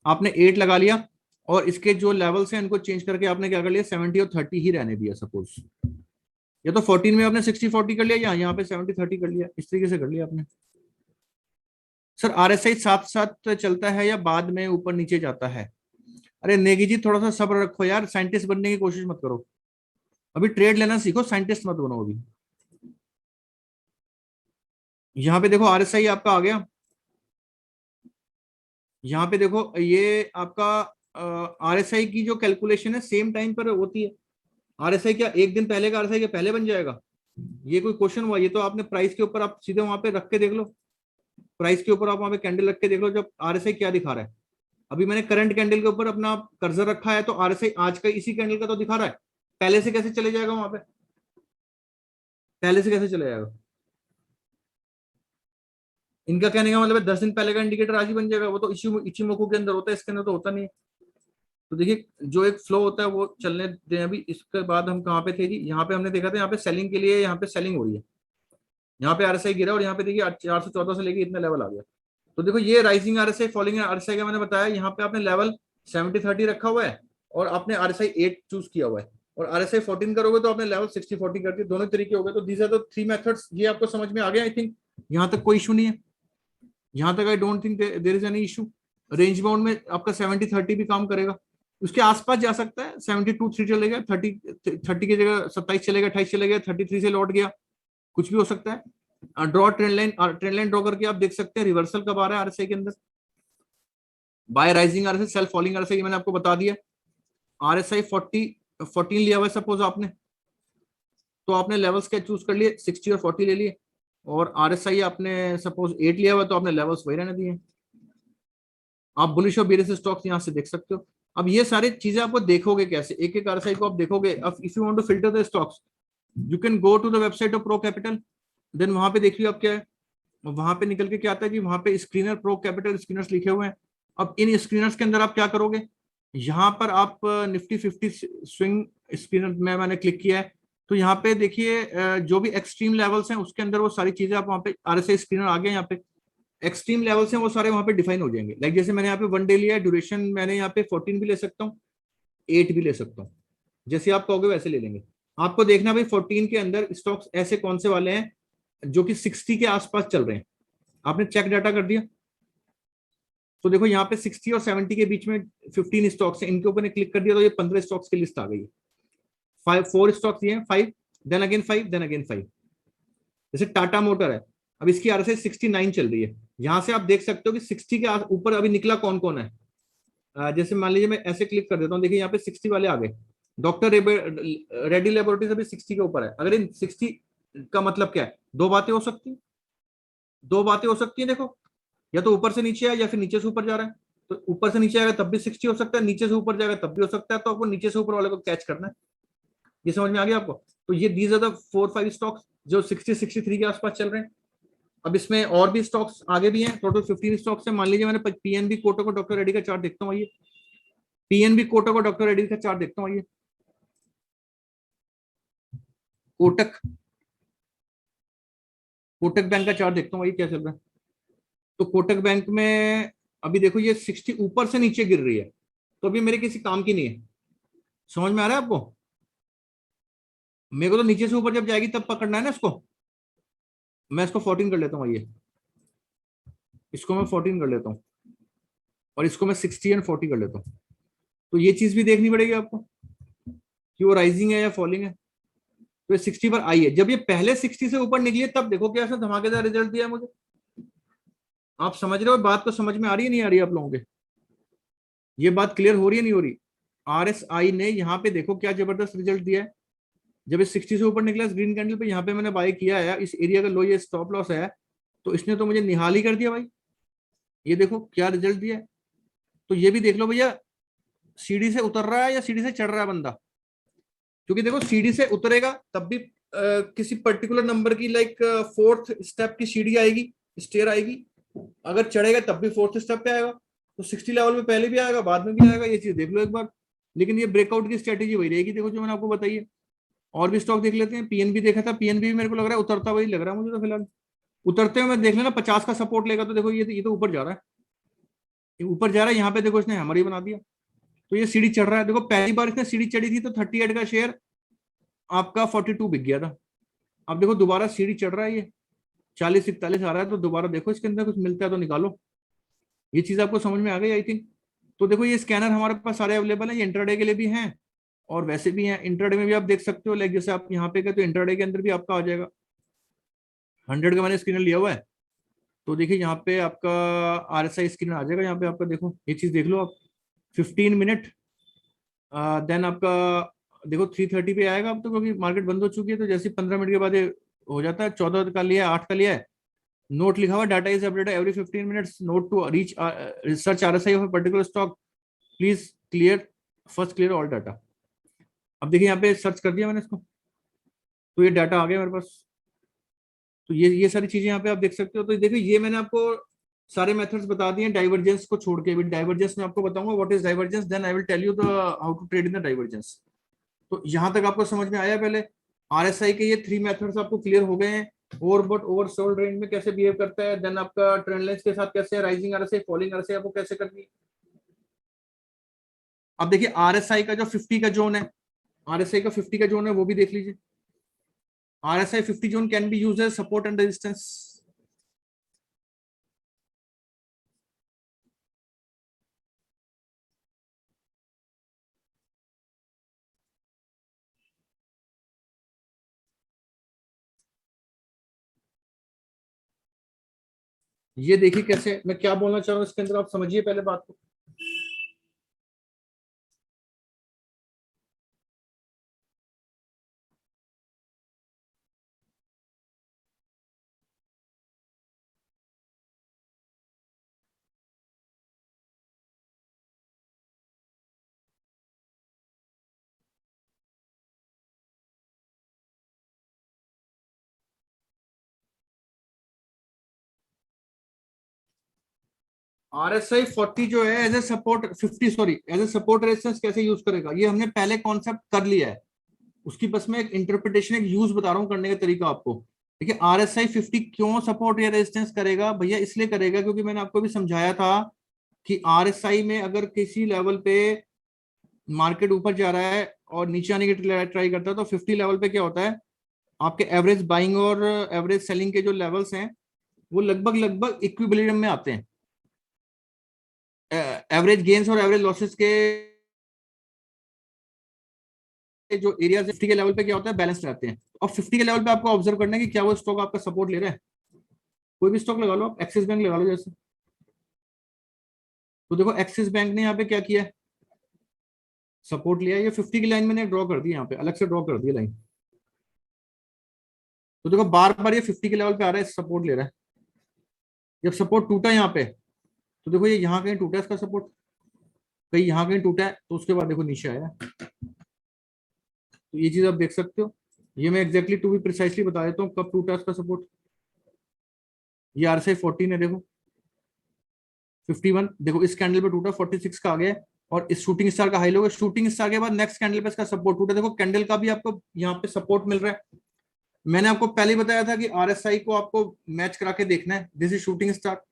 आपने 8 लगा लिया और इसके जो लेवल्स हैं इनको चेंज करके आपने क्या कर लिया, 70 और 30 ही रहने दिया सपोज, या तो 14 में आपने 60-40 कर लिया, या यहाँ पे 70-30 कर लिया, इस तरीके से कर लिया आपने। सर RSI साथ साथ चलता है या बाद में ऊपर नीचे जाता है? अरे नेगी जी थोड़ा सा सब्र रखो यार, साइंटिस्ट बनने की कोशिश मत करो, अभी ट्रेड लेना सीखो, साइंटिस्ट मत बनो अभी। यहाँ पे देखो RSI आपका आ गया, यहाँ पे देखो ये आपका RSI की जो कैलकुलेशन है सेम टाइम पर होती है। RSI क्या एक दिन पहले का RSI के पहले बन जाएगा? ये कोई क्वेश्चन हुआ? ये तो आपने प्राइस के ऊपर आप सीधे वहां पे रख के देख लो, प्राइस के ऊपर आप वहां पे कैंडल रख के देख लो जब RSI क्या दिखा रहा है। अभी मैंने करंट कैंडल के ऊपर अपना कर्सर रखा है, तो RSI आज का इसी कैंडल का तो दिखा रहा है, पहले से कैसे चले जाएगा वहां पे, पहले से कैसे चले जाएगा? इनका कहने का मतलब है 10 दिन पहले का इंडिकेटर आज ही बन जाएगा, वो तो इचिमोकू के अंदर होता है, इसके अंदर तो होता नहीं है। तो देखिए जो एक फ्लो होता है वो चलने दें। अभी इसके बाद हम कहाँ पे थे जी, यहाँ पे हमने देखा था, यहाँ पे सेलिंग के लिए, यहाँ पे सेलिंग हो रही है, यहाँ पे RSI गिरा और यहाँ पे देखिए 414 से लेके इतना लेवल आ गया। तो देखो ये राइजिंग RSI, फॉलिंग RSI का मैंने बताया, यहाँ पे आपने लेवल 70-30 रखा हुआ है और आपने RSI 8 चूज किया हुआ है, और RSI 14 करोगे तो आपने लेवल 60-40 कर दिया, दोनों तरीके हो गए। तो दीज आर द 3 मेथड्स। ये आपको समझ में आ गया आई थिंक, यहाँ तक कोई इशू नहीं है, यहाँ तक I don't think there is any issue. Range bound में आपका 70-30 भी काम करेगा, उसके आसपास जा सकता है, 72-3 चलेगा, 30 की जगह 27 चलेगा, 28 चलेगा, 33 से लौट गया, कुछ भी हो सकता है। ड्रॉ ट्रेंड लाइन ड्रॉ करके आप देख सकते हैं रिवर्सल कब आ रहा है RSI के अंदर, buy rising RSI, sell falling RSI मैंने आपको बता दिया। RSI 14 लिया हुआ है सपोज आपने, तो आपने लेवल्स क्या चूज कर लिए, 60 और 40 ले लिए, और RSI आपने सपोज 8 लिया हुआ है, तो आपने लेवल्स वही रहने दिए। आप बुलिश और बेरिश स्टॉक्स यहाँ से देख सकते हो। अब ये सारी चीजें आपको देखोगे कैसे, एक एक RSI को आप देखोगे। अब if you want to filter the stocks, you can go to the website of pro capital, then वहां पे देखिए आप क्या है, वहां पे निकल के क्या आता है जी, वहां पे स्क्रीनर, प्रो कैपिटल स्क्रीनर्स लिखे हुए हैं। अब इन स्क्रीनर्स के अंदर आप क्या करोगे, यहाँ पर आप निफ्टी 50 स्विंग स्क्रीनर में मैंने क्लिक किया है, तो यहाँ पे देखिए जो भी एक्सट्रीम लेवल्स हैं उसके अंदर वो सारी चीजें आप वहाँ पे RSI स्क्रीनर आ गया, यहाँ पे एक्सट्रीम लेवल्स हैं वो सारे वहाँ पे डिफाइन हो जाएंगे। लाइक जैसे मैंने यहाँ पे 1 डे लिया है, ड्यूरेशन मैंने यहाँ पे 14 भी ले सकता हूँ, 8 भी ले सकता हूँ। जैसे आप कहोगे वैसे ले लेंगे। आपको देखना भाई 14 के अंदर स्टॉक्स ऐसे कौन से वाले हैं जो कि 60 के आसपास चल रहे हैं। आपने चेक डाटा कर दिया तो देखो यहाँ पे 60 और 70 के बीच में 15 स्टॉक्स हैं, इनके ऊपर ने क्लिक कर दिया तो ये 15 स्टॉक्स की लिस्ट आ गई है। 4 स्टॉक्स ये हैं, 5 देन अगेन 5 देन अगेन 5। जैसे टाटा मोटर है, अब इसकी आरएसआई 69 चल रही है। यहां से आप देख सकते हो कि 60 के ऊपर अभी निकला कौन कौन है। जैसे मान लीजिए मैं ऐसे क्लिक कर देता हूँ, देखिए यहाँ पे 60 वाले आ गए। डॉक्टर रेड्डी लेबोरेटरीज अभी 60 के ऊपर है। अगर इन 60 का मतलब क्या है, दो बातें हो सकती हैं, दो बातें हो सकती हैं देखो, या तो ऊपर से नीचे है या फिर नीचे से ऊपर जा रहा है। तो ऊपर से नीचे आएगा तब भी 60 हो सकता है, नीचे से ऊपर जाएगा तब भी हो सकता है। तो आपको नीचे से ऊपर वाले को कैच करना है। ये समझ में आ गया आपको? तो ये दीज आर द 4-5 स्टॉक्स जो 60-63 के आसपास चल रहे हैं। अब इसमें और भी स्टॉक्स आगे भी हैं, टोटल 15 स्टॉक्स हैं। मान लीजिए मैंने पीएनबी कोटक और डॉक्टर रेड्डी का चार्ट देखता हूँ, आइए पीएनबी कोटक और डॉक्टर रेड्डी का चार्ट देखता हूँ, आइए कोटक कोटक बैंक का चार्ट देखता हूँ, आइए क्या चल रहा है। तो कोटक बैंक में अभी देखो ये 60 ऊपर से नीचे गिर रही है, तो अभी मेरे किसी काम की नहीं है। समझ में आ रहा है आपको? मेरे को तो नीचे से ऊपर जब जाएगी तब पकड़ना है ना इसको। मैं इसको 14 कर लेता हूँ, आइए इसको मैं 14 कर लेता हूँ और इसको मैं 60 एंड 40 कर लेता हूँ। तो ये चीज भी देखनी पड़ेगी आपको कि वो राइजिंग है या फॉलिंग है। तो ये 60 पर आई है, जब ये पहले 60 से ऊपर निकली है तब देखो क्या धमाकेदार रिजल्ट दिया है मुझे। आप समझ रहे हो बात को? समझ में आ रही है नहीं आ रही आप लोगों के? ये बात क्लियर हो रही है नहीं हो रही? आरएसआई ने यहाँ पे देखो क्या जबरदस्त रिजल्ट दिया है। जब ये 60 से ऊपर निकला ग्रीन कैंडल पे, यहाँ पे मैंने बाय किया है, इस एरिया का लो ये स्टॉप लॉस है, तो इसने तो मुझे निहाल ही कर दिया भाई। ये देखो क्या रिजल्ट दिया है। तो ये भी देख लो भैया, सीढ़ी से उतर रहा है या सीढ़ी से चढ़ रहा है बंदा। क्योंकि देखो सीढ़ी से उतरेगा तब भी किसी पर्टिकुलर नंबर की लाइक 4th स्टेप की सीढ़ी आएगी, स्टेयर आएगी। अगर चढ़ेगा तब भी 4th स्टेप पे आएगा। तो 60 लेवल पे पहले भी आएगा बाद में भी आएगा, ये चीज देख लो एक बार। लेकिन ये ब्रेकआउट की स्ट्रेटेजी वही रहेगी, देखो जो मैंने आपको बताई है। और भी स्टॉक देख लेते हैं। पीएनबी देखा था, पीएनबी भी मेरे को लग रहा है उतरता वही लग रहा है मुझे तो फिलहाल। उतरते हुए मैं देख लेना 50 का सपोर्ट लेगा तो देखो ये तो ऊपर जा रहा है, ये ऊपर जा रहा है। यहाँ पे देखो इसने हमारी बना दिया, तो ये सीढ़ी चढ़ रहा है। देखो पहली बार इसने सीढ़ी चढ़ी थी तो 38 का शेयर आपका 42 बिक गया था। अब देखो दोबारा सीढ़ी चढ़ रहा है, ये 40-41 आ रहा है। तो दोबारा देखो इसके अंदर कुछ मिलता है तो निकालो। ये चीज आपको समझ में आ गई आई थिंक। तो देखो ये स्कैनर हमारे पास सारे अवेलेबल हैं, ये इंट्राडे के लिए भी हैं और वैसे भी हैं। इंट्राडे में भी आप देख सकते हो, लाइक जैसे आप यहाँ पे गए तो इंट्राडे के अंदर भी आपका आ जाएगा। 100 का मैंने स्क्रीनर लिया हुआ है, तो देखिए यहाँ पे आपका आरएसआई स्क्रीनर आ जाएगा। यहाँ पे आपका देखो ये चीज देख लो आप, 15 मिनट देन आपका देखो 3:30 पे आएगा अब तो, क्योंकि मार्केट बंद हो चुकी है। तो जैसे 15 मिनट के बाद ये हो जाता है। 14 का लिया है, 8 का लिया है। नोट लिखा हुआ, data is updated every 15 minutes, note to reach research RSI of particular stock, please clear first clear all data. अब देखिए यहाँ पे सर्च कर दिया मैंने इसको, तो ये डाटा आ गया मेरे पास। तो ये सारी चीजें यहाँ पे आप देख सकते हो। तो देखिए ये मैंने आपको सारे मेथड्स बता दिए डाइवर्जेंस को छोड़ के। डाइवर्जेंस में आपको बताऊंगा what is divergence, then I will tell you the how to trade in the divergence. तो यहाँ तक आपको समझ में आया? पहले आरएसआई के ये 3 मेथड्स आपको क्लियर हो गए हैं। ओवरबॉट ओवरसोल्ड रेंज में कैसे बिहेव करता है, देन आपका ट्रेंड लाइंस के साथ कैसे, राइजिंग आरएसआई फॉलिंग आरएसआई आपको कैसे करनी है। अब देखिए आरएसआई का जो 50 का जोन है, आरएसआई का 50 का जोन है वो भी देख लीजिए। RSI 50 zone can be used as support and resistance. ये देखिए कैसे, मैं क्या बोलना चाह रहा हूँ इसके अंदर, आप समझिए पहले बात को। RSI 40 जो है as a support, 50 sorry, as a support resistance कैसे यूज करेगा ये हमने पहले कॉन्सेप्ट कर लिया है। उसकी बस मैं एक इंटरप्रिटेशन, एक यूज बता रहा हूँ करने का तरीका आपको। देखिए RSI 50 क्यों सपोर्ट या रेजिस्टेंस करेगा भैया, इसलिए करेगा क्योंकि मैंने आपको भी समझाया था कि RSI में अगर किसी लेवल पे मार्केट ऊपर जा रहा है और नीचे आने की ट्राई करता है, तो 50 लेवल पे क्या होता है, आपके एवरेज बाइंग और एवरेज सेलिंग के जो लेवल्स हैं वो लगभग लगभग इक्विलिब्रियम में आते हैं। एवरेज गेन्स और एवरेज लॉसेस के जो एरिया 50 के लेवल पे क्या होता है, बैलेंस रहते हैं। और 50 के लेवल पे आपको ऑब्जर्व करना है कि क्या वो स्टॉक आपका सपोर्ट ले रहा है। कोई भी स्टॉक लगा लो, आप एक्सिस बैंक लगा लो जैसे, तो देखो एक्सिस बैंक ने यहाँ पे क्या किया है, सपोर्ट लिया। ये 50 की लाइन मैंने ड्रॉ कर दी, यहाँ पे अलग से ड्रॉ कर दी लाइन। तो देखो बार बार ये 50 के लेवल पे आ रहा है, सपोर्ट ले रहा है। जब सपोर्ट टूटा यहाँ पे, तो देखो ये यहाँ कहीं टूटा है इसका सपोर्ट, कहीं यहाँ कहीं टूटा है, तो उसके बाद देखो नीचे आया। तो ये चीज आप देख सकते हो। ये मैं एग्जैक्टली टू बी प्रिसाइसली बता देता हूँ कब टूटा इसका सपोर्ट। ये RSI 14 है, देखो 51, देखो इस कैंडल पे टूटा, 46 का आ गया। और इस शूटिंग स्टार का हाई लो, शूटिंग स्टार के बाद नेक्स्ट कैंडल पे इसका सपोर्ट टूटा। देखो कैंडल का भी आपको यहाँ पे सपोर्ट मिल रहा है। मैंने आपको पहले ही बताया था कि RSI को आपको मैच करा के देखना है, दिस इज शूटिंग स्टार।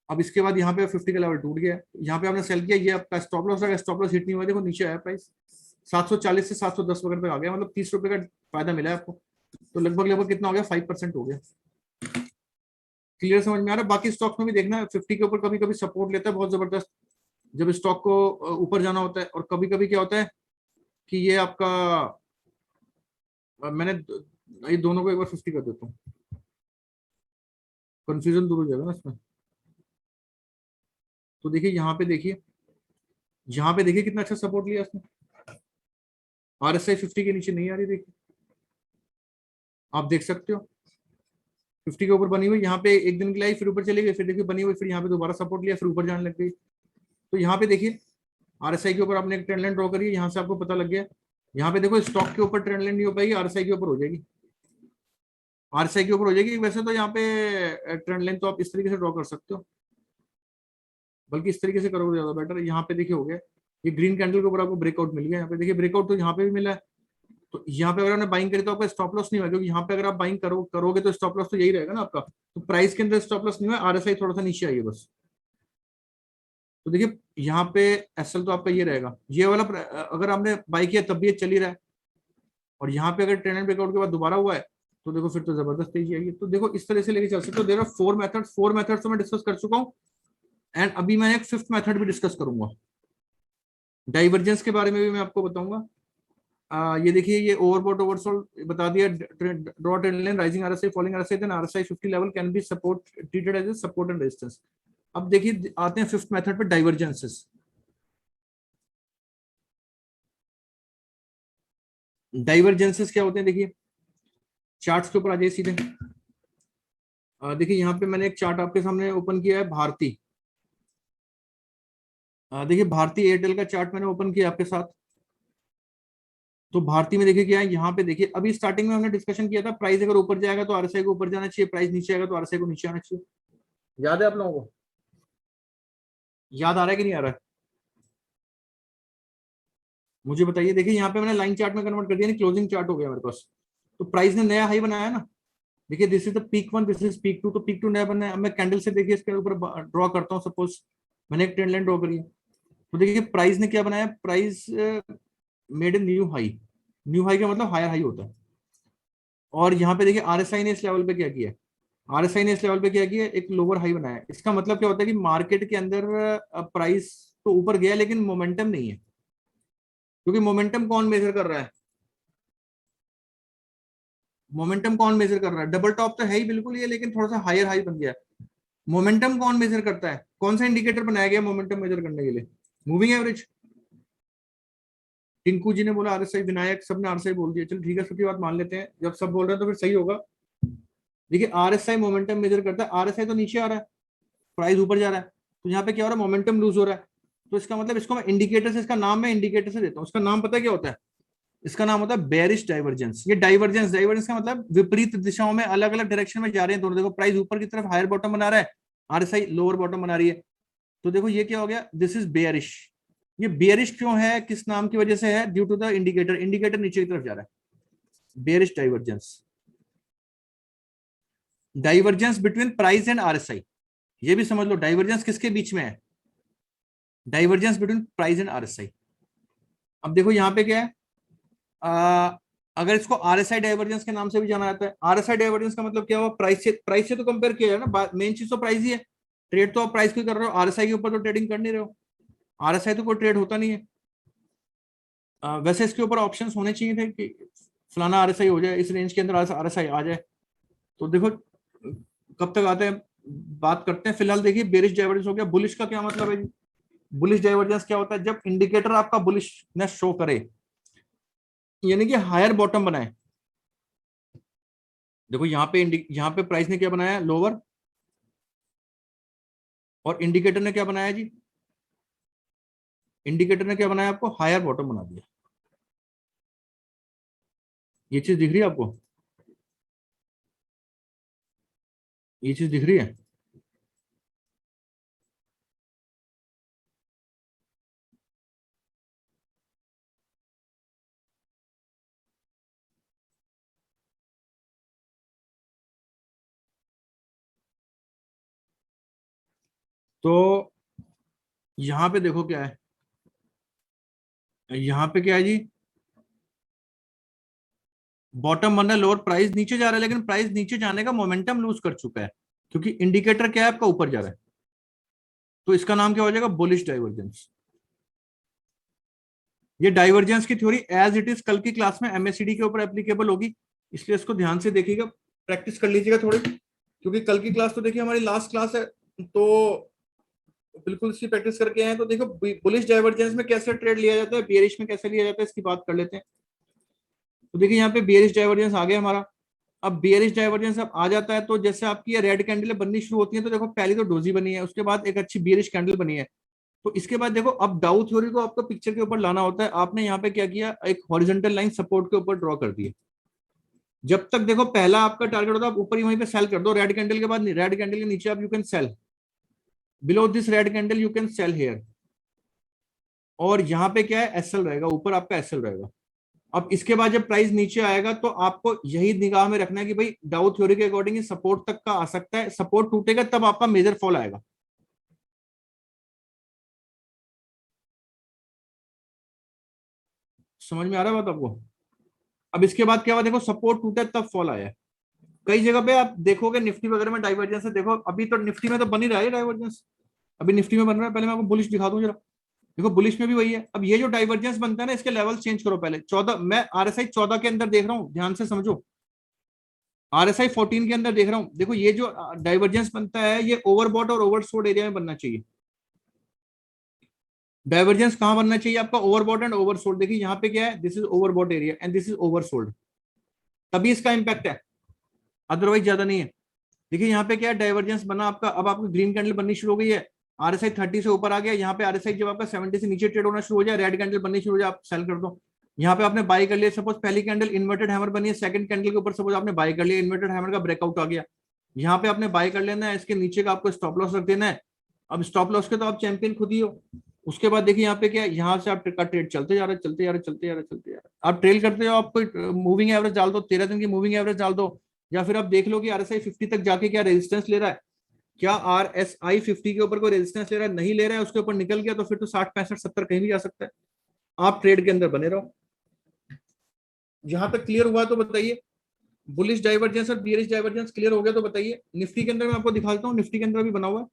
अब इसके बाद यहाँ पे 50 का लेवल टूट गया, यहाँ पे आपने सेल किया, ये आपका स्टॉप लॉस है, स्टॉप लॉस हिट नहीं हुआ, देखो नीचे आया प्राइस 740 से 710 वगैरह पे आ गया, मतलब 30 रुपए का फायदा मिला है आपको। तो लगभग लगभग कितना हो गया, 5% हो गया। क्लियर समझ में आ रहा है। बाकी स्टॉक में भी देखना है, 50 के ऊपर कभी कभी सपोर्ट लेता है बहुत जबरदस्त, जब स्टॉक को ऊपर जाना होता है। और कभी कभी क्या होता है कि ये आपका मैंने ये दोनों को एक बार 50 कर देता हूँ, कंफ्यूजन दूर हो जाएगा ना इसमें। तो देखिए यहाँ पे, देखिए यहाँ पे देखिए कितना अच्छा सपोर्ट लिया इसने। RSI 50 के नीचे नहीं आ रही, देखिए आप देख सकते हो 50 के ऊपर बनी हुई, यहाँ पे एक दिन के लिए आई, फिर ऊपर चली गई, फिर देखिए बनी हुई, फिर यहाँ पे दोबारा सपोर्ट लिया, फिर ऊपर जाने लग गई। तो यहाँ पे देखिए RSI के ऊपर आपने एक ट्रेंड लाइन ड्रॉ करी है, यहाँ से आपको पता लग गया। यहाँ पे देखो स्टॉक के ऊपर ट्रेंड लाइन नहीं हो पाएगी, RSI के ऊपर हो जाएगी, RSI के ऊपर हो जाएगी। वैसे तो यहाँ पे ट्रेंड लाइन तो आप इस तरीके से ड्रॉ कर सकते हो, बल्कि इस तरीके से करोगे ज्यादा बेटर। यहाँ पे देखिए हो गया, ये ग्रीन कैंडल के ऊपर आपको ब्रेकआउट मिल गया। यहाँ पे देखिए ब्रेकआउट तो यहाँ पे भी मिला है। तो यहाँ पे अगर आपने बाइंग करी तो आपका स्टॉप लॉस नहीं हुआ, क्योंकि यहाँ पे अगर आप बाइंग करोगे तो स्टॉप लॉस तो यही रहेगा ना आपका। तो प्राइस के अंदर स्टॉप लॉस नहीं हुआ, RSI थोड़ा सा नीचे आई है बस। तो देखिए यहाँ पे SL तो आपका ये रहेगा, ये वाला अगर आपने बाई किया तब भी ये चल ही रहा है। और यहाँ पे अगर ट्रेंड ब्रेकआउट के बाद दोबारा हुआ है, तो देखो फिर तो जबरदस्त तेजी आएगी। तो देखो इस तरह से लेके चल सकते हो। देयर आर 4 मेथड्स तो मैं डिस्कस कर चुका हूँ। एंड अभी मैं एक 5th मेथड भी डिस्कस करूंगा, डाइवर्जेंस के बारे में भी मैं आपको बताऊंगा। ये देखिए, ये ओवरबॉट ओवरसोल्ड बता दिया, draw trend line, rising RSI, falling RSI, then RSI 50 level can be support, treated as a support and resistance. अब देखिए आते हैं 5th मेथड पे, डाइवर्जेंसेस। डाइवर्जेंसेस क्या होते हैं, देखिए चार्ट्स के ऊपर आ जाइए सीधे। देखिए यहाँ पे मैंने एक चार्ट आपके सामने ओपन किया है, भारती। देखिए भारती एयरटेल का चार्ट मैंने ओपन किया आपके साथ। तो भारती में देखिए क्या है, यहाँ पे देखिए अभी स्टार्टिंग में हमने डिस्कशन किया था, प्राइस अगर ऊपर जाएगा तो RSI को ऊपर जाना चाहिए, प्राइस नीचे आएगा तो RSI को नीचे आना चाहिए। याद है आप लोगों को, याद आ रहा है कि नहीं आ रहा है, मुझे बताइए। देखिए यहाँ पे मैंने लाइन चार्ट में कन्वर्ट कर दिया, क्लोजिंग चार्ट हो गया मेरे पास। तो प्राइस ने नया हाई बनाया ना, देखिए this is the peak 1, this is peak 2, तो पीक 2 नया बना है। अब मैं कैंडल से देखिए इसके ऊपर ड्रॉ करता हूँ, सपोज मैंने एक ट्रेंड लाइन ड्रॉ करी है। तो देखिए प्राइस ने क्या बनाया, price made a new high. New high का मतलब हायर हाई होता है। और यहाँ पे देखिए RSI ने इस लेवल पे क्या किया, RSI ने इस लेवल पे क्या किया, एक लोअर हाई बनाया। इसका मतलब क्या होता है कि मार्केट के अंदर प्राइस तो ऊपर गया लेकिन मोमेंटम नहीं है। क्योंकि मोमेंटम कौन मेजर कर रहा है, मोमेंटम कौन मेजर कर रहा है, डबल टॉप तो है ही बिल्कुल ये, लेकिन थोड़ा सा हायर हाई बन गया। मोमेंटम कौन मेजर करता है, कौन सा इंडिकेटर बनाया गया मोमेंटम मेजर करने के लिए, मूविंग एवरेज। टिंकू जी ने बोला RSI, विनायक, सबने RSI बोल दिया, चलो ठीक है, सबकी बात मान लेते हैं। जब सब बोल रहे हैं तो फिर सही होगा। देखिए RSI मोमेंटम मेजर करता है, RSI तो नीचे आ रहा है, प्राइस ऊपर जा रहा है, तो यहाँ पे क्या हो रहा है, मोमेंटम लूज हो रहा है। तो इसका मतलब, इसको मैं इंडिकेटर से, इसका नाम मैं इंडिकेटर से देता हूँ, इसका नाम पता है क्या होता है, इसका नाम होता है बेरिश डाइवर्जेंस। ये डाइवर्जेंस, डाइवर्जेंस का मतलब विपरीत दिशाओं में, अलग अलग डायरेक्शन में जा रहे हैं दोनों। देखो प्राइस ऊपर की तरफ हायर बॉटम बना रहा है, RSI लोअर बॉटम बना रही है। तो देखो ये क्या हो गया, दिस इज बेयरिश। ये बेयरिश क्यों है, किस नाम की वजह से है, due to the indicator, indicator नीचे की तरफ जा रहा है, bearish divergence. Divergence between price and RSI, ये भी समझ लो, डाइवर्जेंस किसके बीच में है, divergence between price and RSI। अब देखो यहाँ पे क्या है, अगर इसको आरएसआई डाइवर्जेंस के नाम से भी जाना जाता है। आरएसआई डाइवर्जेंस का मतलब क्या हुआ, प्राइस से तो कंपेयर किया जाए ना, मेन चीज तो प्राइस ही है। ट्रेड तो आप प्राइस की कर रहे हो, आरएसआई के ऊपर तो ट्रेडिंग कर नहीं रहे हो। आरएसआई तो कोई ट्रेड होता नहीं है। वैसे इसके ऊपर ऑप्शंस होने चाहिए थे कि फलाना आरएसआई हो जाए, इस रेंज के अंदर आरएसआई आ जाए। तो देखो कब तक आते हैं, बात करते हैं। फिलहाल देखिए बेरिश डाइवर्जेंस हो गया। बुलिश का क्या मतलब है जी? बुलिश डाइवर्जेंस क्या होता है, जब इंडिकेटर आपका बुलिशनेस शो करे, यानी कि हायर बॉटम बनाए। देखो यहाँ पे प्राइस ने क्या बनाया, लोअर, और इंडिकेटर ने क्या बनाया जी, इंडिकेटर ने क्या बनाया, आपको हायर बॉटम बना दिया। ये चीज दिख रही है आपको, ये चीज दिख रही है। तो यहाँ पे देखो क्या है, यहाँ पे क्या है जी, बॉटम बन रहा है, लोअर, प्राइस नीचे जा रहा है, लेकिन प्राइस नीचे जाने का मोमेंटम लूज कर चुका है, क्योंकि इंडिकेटर क्या है आपका, ऊपर जा रहा है। तो इसका नाम क्या हो जाएगा, बुलिश डाइवर्जेंस। ये डाइवर्जेंस की थ्योरी एज इट इज कल की क्लास में एमएससीडी के ऊपर एप्लीकेबल होगी, इसलिए इसको ध्यान से देखिएगा, प्रैक्टिस कर लीजिएगा थोड़ी, क्योंकि कल की क्लास तो देखिए हमारी लास्ट क्लास है, तो बिल्कुल इसकी प्रैक्टिस करके आए। तो देखो बुलिश डाइवर्जेंस में कैसे ट्रेड लिया जाता है, बेरिश में कैसे लिया जाता है, इसकी बात कर लेते हैं। तो देखिए यहाँ पे बेरिश डाइवर्जेंस आ गया हमारा। अब बेरिश डाइवर्जेंस अब आ जाता है, तो जैसे आपकी ये रेड कैंडल बननी शुरू होती है, तो देखो पहली तो डोजी बनी है, उसके बाद एक अच्छी बेरिश कैंडल बनी है। तो इसके बाद देखो अब डाउ थ्योरी को आपको पिक्चर के ऊपर लाना होता है। आपने यहाँ पे क्या किया, एक हॉरिजॉन्टल लाइन सपोर्ट के ऊपर ड्रॉ कर दी है। जब तक देखो पहला आपका टारगेट होता है, आप ऊपर ही वहीं पे सेल कर दो, रेड कैंडल के बाद, रेड कैंडल के नीचे आप you can sell, below this red candle you can sell here. और यहाँ पे क्या है, एसएल रहेगा, ऊपर आपका एसएल रहेगा। अब इसके बाद जब प्राइस नीचे आएगा, तो आपको यही निगाह में रखना है कि भाई डाउ थ्योरी के अकॉर्डिंग सपोर्ट तक का आ सकता है, सपोर्ट टूटेगा तब आपका मेजर फॉल आएगा। समझ में आ रहा है बात आपको? अब इसके बाद क्या हुआ, देखो सपोर्ट टूटा तब फॉल आया है। कई जगह पे आप देखोगे निफ्टी वगैरह में डाइवर्जेंस है, देखो अभी तो निफ्टी में तो बन ही रहा है डाइवर्जेंस, अभी निफ्टी में बन रहा है। पहले मैं आपको बुलिश दिखा दूं जरा, देखो बुलिश में भी वही है। अब ये जो डाइवर्जेंस बनता है ना, इसके लेवल चेंज करो पहले। 14, मैं आरएसआई 14 के अंदर देख रहा हूँ, ध्यान से समझो। आरएसआई 14 के अंदर देख रहा हूँ, देखो ये जो डाइवर्जेंस बनता है, ये ओवरबॉट और ओवरसोल्ड एरिया में बनना चाहिए। डाइवर्जेंस कहां बनना चाहिए आपका, ओवरबॉट एंड ओवरसोल्ड। देखिए यहाँ पे क्या है, this is overbought area and this is oversold, तभी इसका इंपैक्ट है, अदरवाइज ज्यादा नहीं है। देखिए यहाँ पे क्या है, डाइवर्जेंस बना आपका, अब आपको ग्रीन कैंडल बननी शुरू हो गई है, आरएसआई 30 से ऊपर आ गया। यहाँ पे आरएसआई जब आपका 70 से नीचे ट्रेड होना शुरू हो जाए, रेड कैंडल बननी शुरू हो जाए, आप सेल कर दो। यहाँ पे आपने बाई कर लिया, सपोज पहली कैंडल इन्वर्टेड हैमर बनी है, सेकंड कैंडल के ऊपर सपोज आपने बाई कर लिया, इन्वर्टेड हैमर का ब्रेकआउट आ गया, यहाँ पे आपने बाई कर लेना है, इसके नीचे का आपको स्टॉप लॉस रख देना है। अब स्टॉप लॉस के तो आप चैंपियन खुद ही हो। उसके बाद देखिए यहाँ पे क्या है, यहाँ से आप का ट्रेड चलते जा रहे, चलते जा रहे, चलते जा रहे, चलते जा रहे, आप ट्रेल करते हो, आपको मूविंग एवरेज डाल दो, 13 दिन की मूविंग एवरेज डाल दो, या फिर आप देख लो कि आरएसआई 50 तक जाके क्या रेजिस्टेंस ले रहा है, क्या आरएसआई 50 के ऊपर कोई रेजिस्टेंस ले रहा है, नहीं ले रहा है, उसके ऊपर निकल गया, तो फिर तो 60 65 70 कहीं भी जा सकता है। आप ट्रेड के अंदर बने रहो। जहां तक क्लियर हुआ तो बताइए, बुलिश डाइवर्जेंस और बियरिश डाइवर्जेंस क्लियर हो गया तो बताइए। निफ्टी के अंदर मैं आपको दिखाता हूँ, निफ्टी के अंदर भी बना हुआ है।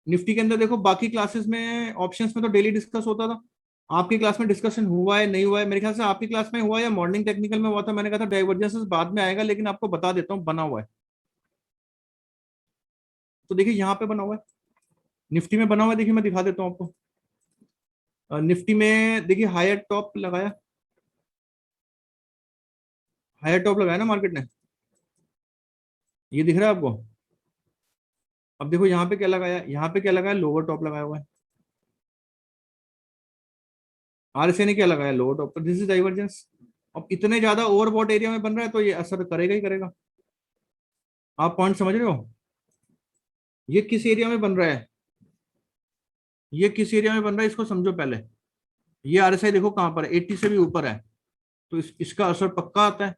निफ्टी के अंदर देखो, बाकी क्लासेस में ऑप्शंस में तो डेली डिस्कस होता था, आपकी क्लास में डिस्कशन हुआ है नहीं हुआ है, मेरे ख्याल से आपकी क्लास में हुआ है या मॉर्निंग टेक्निकल में हुआ था। मैंने कहा था डाइवर्जेंस बाद में आएगा, लेकिन आपको बता देता हूँ बना हुआ है। तो देखिए यहाँ पे बना हुआ है, निफ्टी में बना हुआ है, देखिए मैं दिखा देता हूँ आपको। निफ्टी में देखिए हायर टॉप लगाया, हायर टॉप लगाया ना मार्केट ने, ये दिख रहा है आपको। अब देखो यहाँ पे क्या लगाया, यहाँ पे क्या लगाया, लोअर टॉप लगाया हुआ है। आरएसए ने क्या लगाया, लोअर टॉप, तो दिस इज डाइवर्जेंस। अब इतने ज्यादा ओवरबॉट एरिया में बन रहा है, तो ये असर करेगा ही करेगा। आप पॉइंट समझ रहे हो, ये किस एरिया में बन रहा है, ये किस एरिया में बन रहा है, इसको समझो पहले। ये आरएसआई देखो कहां पर है, 80 से भी ऊपर है, तो इसका असर पक्का आता है।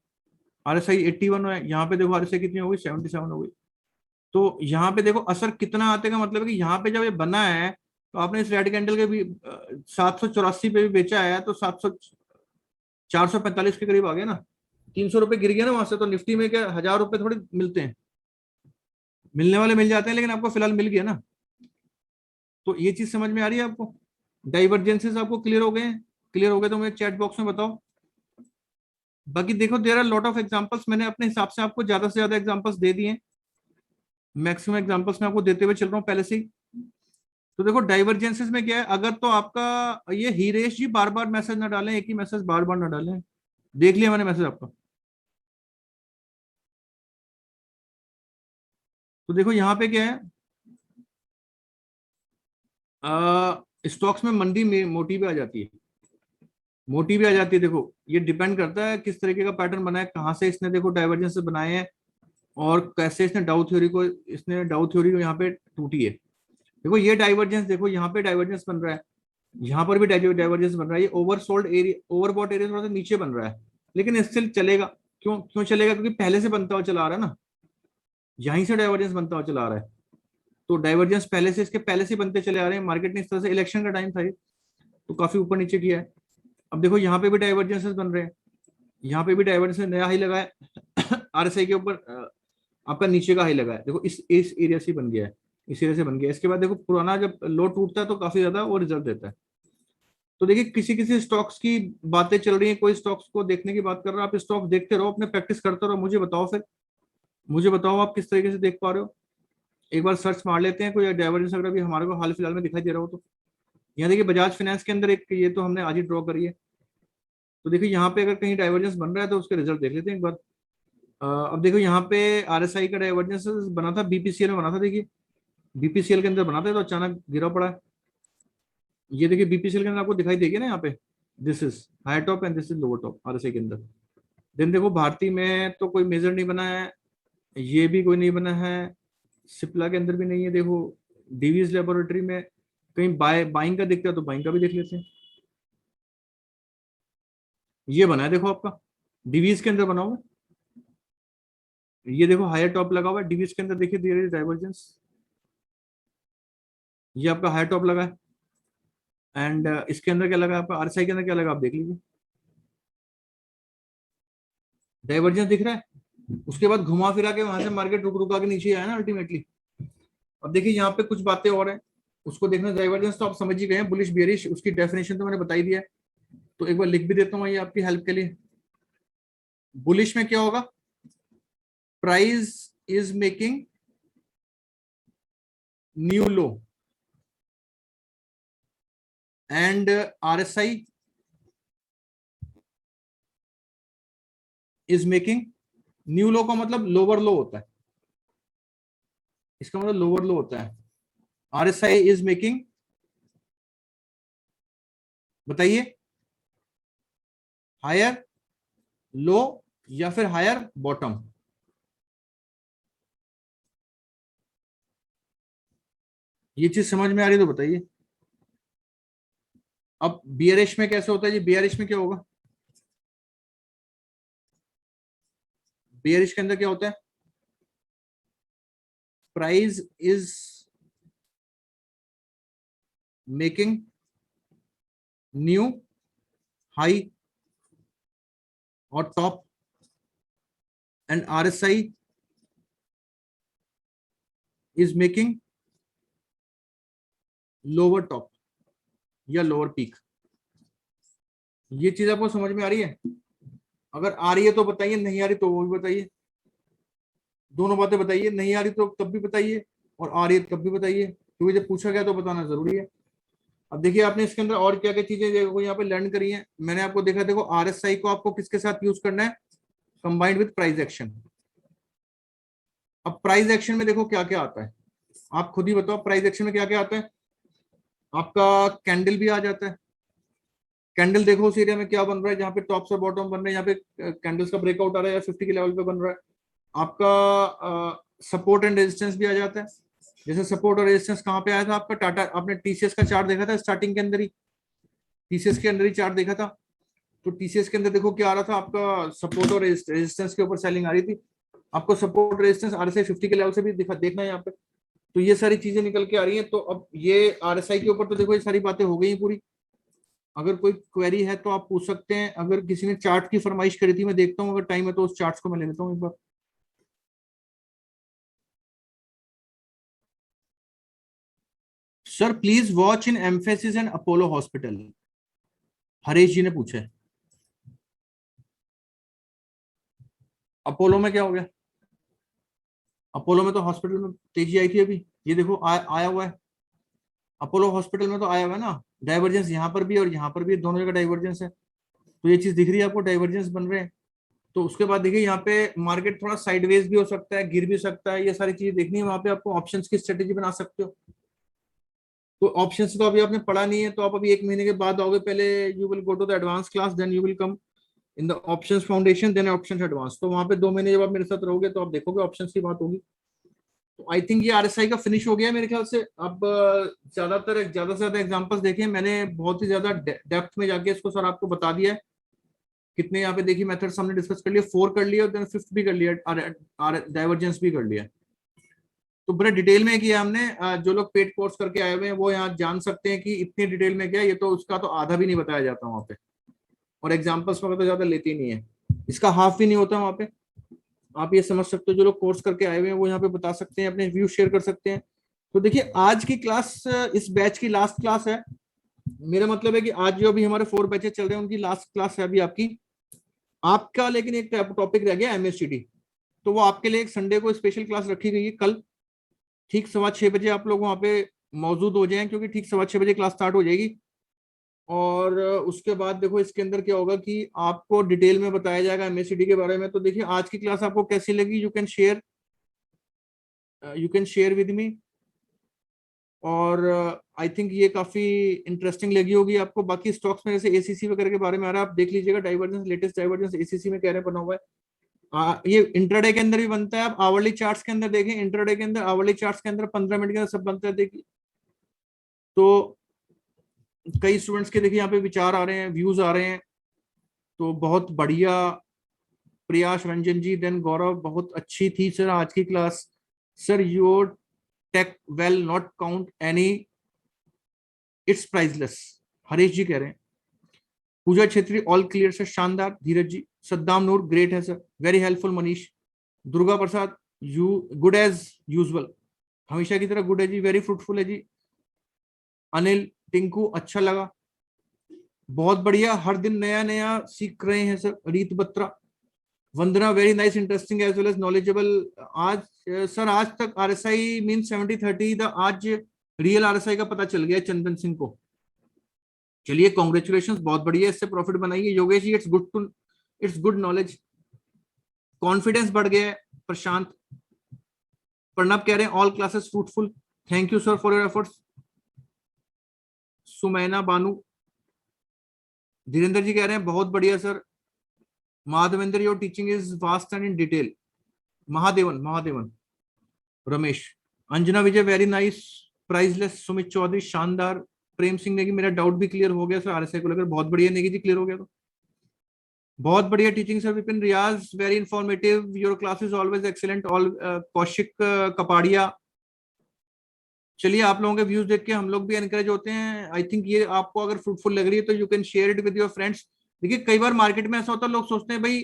आरएसआई 81 है, यहाँ पे देखो आरएसआई कितनी हो गई, 77 हो गई। तो यहाँ पे देखो असर कितना आते का मतलब है कि यहाँ पे जब ये बना है, तो आपने इस रेड कैंडल के भी 784 पे भी बेचा है, तो 700 445 के करीब आ गया ना, 300 रुपए गिर गया ना वहां से, तो निफ्टी में क्या 1000 रुपए थोड़ी मिलते हैं, मिलने वाले मिल जाते हैं, लेकिन आपको फिलहाल मिल गया ना। तो ये चीज समझ में आ रही है आपको? डाइवर्जेंसेस आपको क्लियर हो गए हैं? क्लियर हो गए तो मुझे चैट बॉक्स में बताओ। बाकी देखो, there are lot of examples, मैंने अपने हिसाब से आपको ज्यादा से ज्यादा एग्जांपल्स दे दिए, मैक्सिमम एग्जांपल्स मैं आपको देते हुए चल रहा हूँ पहले से ही। तो देखो डाइवर्जेंसेस में क्या है, अगर तो आपका ये हीरेश जी बार बार मैसेज ना डालें, एक ही मैसेज बार बार ना डालें, देख लिया मैंने मैसेज आपका। तो देखो यहाँ पे क्या है, स्टॉक्स में मंदी में मोटी भी आ जाती है, मोटी भी आ जाती है। देखो ये डिपेंड करता है किस तरीके का पैटर्न बना है, कहाँ से इसने देखो डाइवर्जेंस बनाए हैं, और कैसे इसने डाउ थ्योरी को यहाँ पे टूटी है। देखो ये डाइवर्जेंस, देखो यहाँ पे डाइवर्जेंस बन रहा है, यहाँ पर भी डाइवर्जेंस बन रहा है, ये ओवरसोल्ड एरिया, ओवरबॉट एरिया थोड़ा सा नीचे बन रहा है, लेकिन स्टिल चलेगा। क्यों क्यों चलेगा? क्योंकि पहले से बनता हुआ चला आ रहा है ना, यहीं से डाइवर्जेंस बनता हुआ चला आ रहा है। तो डाइवर्जेंस पहले से, इसके पहले से बनते चले आ रहे हैं, मार्केट ने इस तरह से, इलेक्शन का टाइम था ये, तो काफी ऊपर नीचे किया है। अब देखो यहाँ पे भी डाइवर्जेंसेस बन रहे हैं, यहाँ पे भी डाइवर्जेंस नया हाई लगा है आरएसआई के ऊपर, आपका नीचे का हाई लगा है, देखो इस एरिया से बन गया है, इस एरिया से बन गया है। इसके बाद देखो पुराना जब लो टूटता है तो काफी ज्यादा वो रिजल्ट देता है। तो देखिए किसी किसी स्टॉक्स की बातें चल रही हैं, कोई स्टॉक्स को देखने की बात कर रहा है, आप स्टॉक्स देखते रहो, अपने प्रैक्टिस करते रहो, मुझे बताओ फिर, मुझे बताओ आप किस तरीके से देख पा रहे हो। एक बार सर्च मार लेते हैं, कोई डाइवर्जेंस अगर अभी हमारे को हाल फिलहाल में दिखाई दे रहा हो तो। यहाँ देखिए बजाज फाइनेंस के अंदर एक, ये तो हमने आज ही ड्रॉ करी है, तो देखिए यहाँ पे अगर कहीं डाइवर्जेंस बन रहा है तो उसके रिजल्ट देख लेते हैं एक बार। अब देखो यहाँ पे आरएसआई का डाइवर्जेंस बना था, बीपीसीएल में बना था, देखिए बीपीसीएल के अंदर बना था, तो अचानक गिरा पड़ा है। ये देखिए बीपीसीएल के अंदर आपको दिखाई देगी ना यहाँ पे, this is high top and this is lower top RSI के अंदर। देन देखो भारती में तो कोई मेजर नहीं बना है, ये भी कोई नहीं बना है, सिप्ला के अंदर भी नहीं है। देखो डीवीज लेबोरेटरी में कहीं बाइंग का दिखता है तो बाइंग का भी देख लेते हैं। ये बना है देखो आपका, डीवीज के अंदर बना हुआ है, ये देखो हायर टॉप लगा हुआ है डीवीज के अंदर, देखिए दे रही डाइवर्जेंस, ये आपका हायर टॉप लगा है। एंड इसके अंदर क्या लगा है आपका, आरएसआई के अंदर क्या लगा आप देख लीजिए, डाइवर्जेंस दिख रहा है। उसके बाद घुमा फिरा के वहां से मार्केट रुक रुका के नीचे आया ना अल्टीमेटली। अब देखिए यहाँ पे कुछ बातें और हैं, उसको देखना, डाइवर्जेंस तो आप समझ ही गए हैं, बुलिश बियरिश, उसकी डेफिनेशन तो मैंने बता ही दिया है, तो एक बार लिख भी देता हूँ ये आपकी हेल्प के लिए। बुलिश में क्या होगा, price is making new low and RSI is making new low, का मतलब लोअर लो होता है, इसका मतलब लोअर लो होता है। आरएसआई इज मेकिंग, बताइए, हायर लो या फिर हायर बॉटम। ये चीज समझ में आ रही है तो बताइए। अब बियरिश में कैसे होता है जी, बियरिश में क्या होगा, बियरिश के अंदर क्या होता है, price is making new high और top and RSI is making lower top या लोअर पीक। ये चीज आपको समझ में आ रही है? अगर आ रही है तो बताइए, नहीं आ रही तो वो भी बताइए, दोनों बातें बताइए, नहीं आ रही तो तब भी बताइए, और आ रही है तब भी बताइए, क्योंकि जब पूछा गया तो बताना जरूरी है। अब देखिए आपने इसके अंदर और क्या क्या चीजें देखो यहाँ पे लर्न करी है, मैंने आपको देखा, देखो आरएसआई को आपको किसके साथ यूज करना है, कंबाइंड विद प्राइस एक्शन। अब प्राइस एक्शन में देखो क्या क्या आता है, आप खुद ही बताओ प्राइस एक्शन में क्या क्या आता है। आपका कैंडल भी आ जाता है, कैंडल देखो उस एरिया में क्या बन रहा है, जहाँ पे टॉप से बॉटम बन रहे हैं, यहाँ पे कैंडल्स का ब्रेकआउट आ रहा है, 50 के लेवल पे बन रहा है। आपका सपोर्ट एंड रेजिस्टेंस भी आ जाता है, जैसे सपोर्ट और रेजिस्टेंस कहाँ पे आया था आपका, टाटा, आपने टीसीएस का चार्ट देखा था स्टार्टिंग के अंदर ही, टीसीएस के अंदर ही चार्ट देखा था, तो टीसीएस के अंदर देखो क्या आ रहा था आपका, सपोर्ट और रेजिस्टेंस के ऊपर सेलिंग आ रही थी। आपको सपोर्ट रेजिस्टेंस आरएसआई 50 के लेवल से भी देखना है यहाँ पे, तो ये सारी चीजें निकल के आ रही हैं। तो अब ये आरएसआई के ऊपर तो देखो ये सारी बातें हो गई पूरी। अगर कोई क्वेरी है तो आप पूछ सकते हैं। अगर किसी ने चार्ट की फरमाइश करी थी, मैं देखता हूँ, अगर टाइम है तो उस चार्ट्स को मैं ले लेता हूँ एक बार। Sir please watch in Mphasis and Apollo hospital, Harish ji ने पूछा है। अपोलो में क्या हो गया? अपोलो में तो हॉस्पिटल में तेजी आई थी अभी, ये देखो आया हुआ है। अपोलो हॉस्पिटल में तो आया हुआ है ना, डाइवर्जेंस यहाँ पर भी और यहाँ पर भी, दोनों जगह डाइवर्जेंस है। तो ये चीज दिख रही है आपको, डाइवर्जेंस बन रहे हैं। तो उसके बाद देखिए यहाँ पे मार्केट थोड़ा साइडवेज भी हो सकता है, गिर भी सकता है, ये सारी चीजें देखनी है। वहां पे आपको ऑप्शंस की स्ट्रेटेजी बना सकते हो। तो ऑप्शंस तो अभी आपने पढ़ा नहीं है, तो आप अभी एक महीने के बाद आओगे, पहले you will go to the advance class, then you will come in the options foundation, then options advance. तो वहां पे 2 महीने जब आप मेरे साथ रहोगे तो आप देखोगे ऑप्शंस की बात होगी। तो आई थिंक ये आरएसआई का फिनिश हो गया है मेरे ख्याल से। अब ज्यादा से ज्यादा एग्जांपल्स देखे मैंने, बहुत ही ज्यादा डेप्थ में जाके इसको सर आपको बता दिया है। कितने यहाँ पे देखिए मेथड्स हमने डिस्कस कर लिए, 4 कर लिया और देन 5th भी कर लिया, डाइवर्जेंस भी कर लिया। तो बड़े डिटेल में किया हमने। जो लोग पेड कोर्स करके आए हुए हैं वो यहाँ जान सकते हैं कि इतनी डिटेल में क्या है। ये तो उसका तो आधा भी नहीं बताया जाता वहाँ पे, और एग्जाम्पल्स वगैरह तो ज्यादा लेती नहीं है, इसका हाफ भी नहीं होता वहाँ पे। आप ये समझ सकते हो, जो लोग कोर्स करके आए हुए हैं वो यहाँ पे बता सकते हैं, अपने व्यू शेयर कर सकते हैं। तो देखिए आज की क्लास इस बैच की लास्ट क्लास है। मेरा मतलब है कि आज जो अभी हमारे 4 बैचेस चल रहे हैं उनकी लास्ट क्लास है अभी आपकी। आपका लेकिन एक टॉपिक रह गया एमएसटीडी, तो वो आपके लिए एक संडे को स्पेशल क्लास रखी गई है कल। ठीक 6:15 बजे आप लोग वहाँ पे मौजूद हो जाएं, क्योंकि ठीक 6:15 बजे क्लास स्टार्ट हो जाएगी। और उसके बाद देखो इसके अंदर क्या होगा कि आपको डिटेल में बताया जाएगा एमएससीडी के बारे में। तो देखिए आज की क्लास आपको कैसी लगी, you can share with me. और आई थिंक ये काफी इंटरेस्टिंग लगी होगी आपको। बाकी स्टॉक्स में जैसे एसीसी वगैरह के बारे में आ रहा है, आप देख लीजिएगा, डाइवर्जेंस, लेटेस्ट डाइवर्जेंस एसीसी में कह रहे बना हुआ है। ये इंट्राडे के अंदर भी बनता है। आप आवरली चार्ट्स के अंदर देखें, इंट्राडे के अंदर, आवरली चार्ट्स के अंदर 15 मिनट के अंदर सब बनता है देखिए। तो कई स्टूडेंट्स के देखिए यहाँ पे विचार आ रहे हैं, व्यूज आ रहे हैं, तो बहुत बढ़िया। प्रयास रंजन जी, देन गौरव, बहुत अच्छी थी सर आज की class. Sir your tech well not count any, it's priceless, Harish ji कह रहे हैं। Pooja Chhetri all clear sir, शानदार। धीरज जी, सद्दाम नूर ग्रेट है sir, very helpful. Manish, Durga Prasad, you good as usual, हमेशा की तरह गुड है जी, वेरी फ्रूटफुल है जी। अनिल, टिंकू अच्छा लगा, बहुत बढ़िया, हर दिन नया नया सीख रहे हैं sir. Reet Batra, Vandana, very nice, interesting as well as knowledgeable. आज सर आज तक आरएसआई मीन 70-30 द, आज रियल आरएसआई का पता चल गया चंदन सिंह को। चलिए कॉन्ग्रेचुलेशन, बहुत बढ़िया, इससे प्रॉफिट बनाइए। Yogesh ji, it's good knowledge, confidence बढ़ गया है। प्रशांत, प्रणब कह रहे हैं all classes fruitful, thank you sir for your efforts. Sumaina Banu, Dhirendra ji कह रहे हैं बहुत बढ़िया sir. Madhvendra, your teaching is vast and in detail. Mahadevan Ramesh, Anjana Vijay, very nice, priceless. Sumit Chaudhary, शानदार। प्रेम सिंह नेगी, मेरा डाउट भी क्लियर हो गया सर आरएसआई को लेकर, बहुत बढ़िया नेगी जी, क्लियर हो गया तो बहुत बढ़िया teaching sir. Vipin Riyaz, very informative, your class is always excellent. All Kaushik Kapadia, चलिए आप लोगों के व्यूज देख के हम लोग भी एनकरेज होते हैं। आई थिंक ये आपको अगर फ्रूटफुल लग रही है तो you can share it with your friends. देखिए कई बार मार्केट में ऐसा होता है, लोग सोचते हैं भाई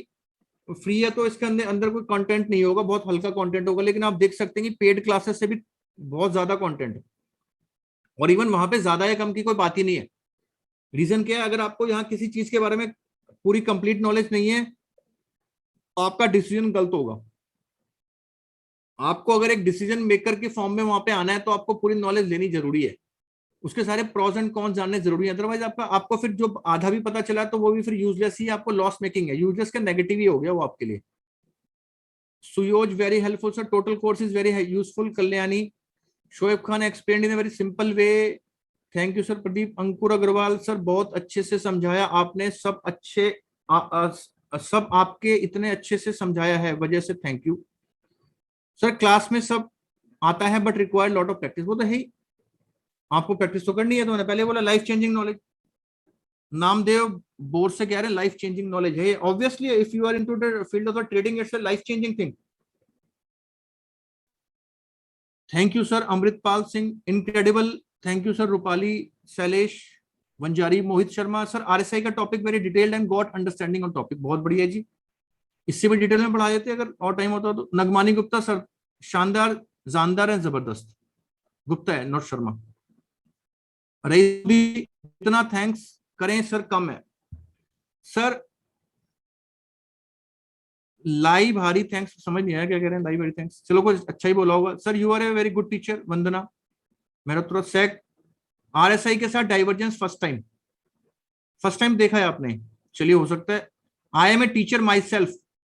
फ्री है तो इसके अंदर अंदर कोई कंटेंट नहीं होगा, बहुत हल्का कंटेंट होगा, लेकिन आप देख सकते हैं कि पेड क्लासेस से भी बहुत ज्यादा कंटेंट है। और इवन वहां पे ज्यादा या कम की कोई बात ही नहीं है। रीजन क्या है, अगर आपको यहाँ किसी चीज के बारे में पूरी कंप्लीट नॉलेज नहीं है तो आपका डिसीजन गलत होगा। आपको अगर एक डिसीजन मेकर के फॉर्म में वहां पे आना है तो आपको पूरी नॉलेज लेनी जरूरी है, उसके सारे प्रोज एंड कॉन्स जानने जरूरी है। अदरवाइज आपको फिर जो आधा भी पता चला तो वो भी फिर यूजलेस ही, आपको लॉस मेकिंग है, यूजलेस का नेगेटिव ही हो गया वो आपके लिए। Suyoj, very helpful sir, total course is very useful. Kalyani, Shoaib Khan explain in very simple way, thank you sir. Pradeep, Ankur Agarwal sir, बहुत अच्छे से समझाया आपने, सब अच्छे सब आपके इतने अच्छे से समझाया है वजह से थैंक यू सर। क्लास में सब आता है but required lot of practice, वो तो है ही, आपको प्रैक्टिस तो करनी है। तो मैंने पहले बोला life changing knowledge. Namdev, board से कह रहे हैं लाइफ चेंजिंग नॉलेज है obviously, if you are into the field of trading it's a life changing thing. Thank you sir. Amritpal Singh, incredible, thank you sir. Rupali, Shailesh, Vanjari Mohit Sharma sir, RSI का topic very detailed and got understanding on topic, बहुत बढ़िया जी, इससे भी detail में पढ़ा देते अगर और टाइम होता तो। नगमानी गुप्ता सर, शानदार, जानदार है, जबरदस्त। गुप्ता है, नॉट शर्मा। रईस भी, इतना थैंक्स करें सर कम है सर। लाई भारी थैंक्स, समझ नहीं आया क्या कह रहे हैं, लाई भारी थैंक्स, चलो कुछ अच्छा ही बोला होगा sir. You are a very good teacher Vandana. मेरा थोड़ा सैक, आरएसआई के साथ डाइवर्जेंस फर्स्ट टाइम देखा है आपने, चलिए हो सकता है। I am a teacher myself,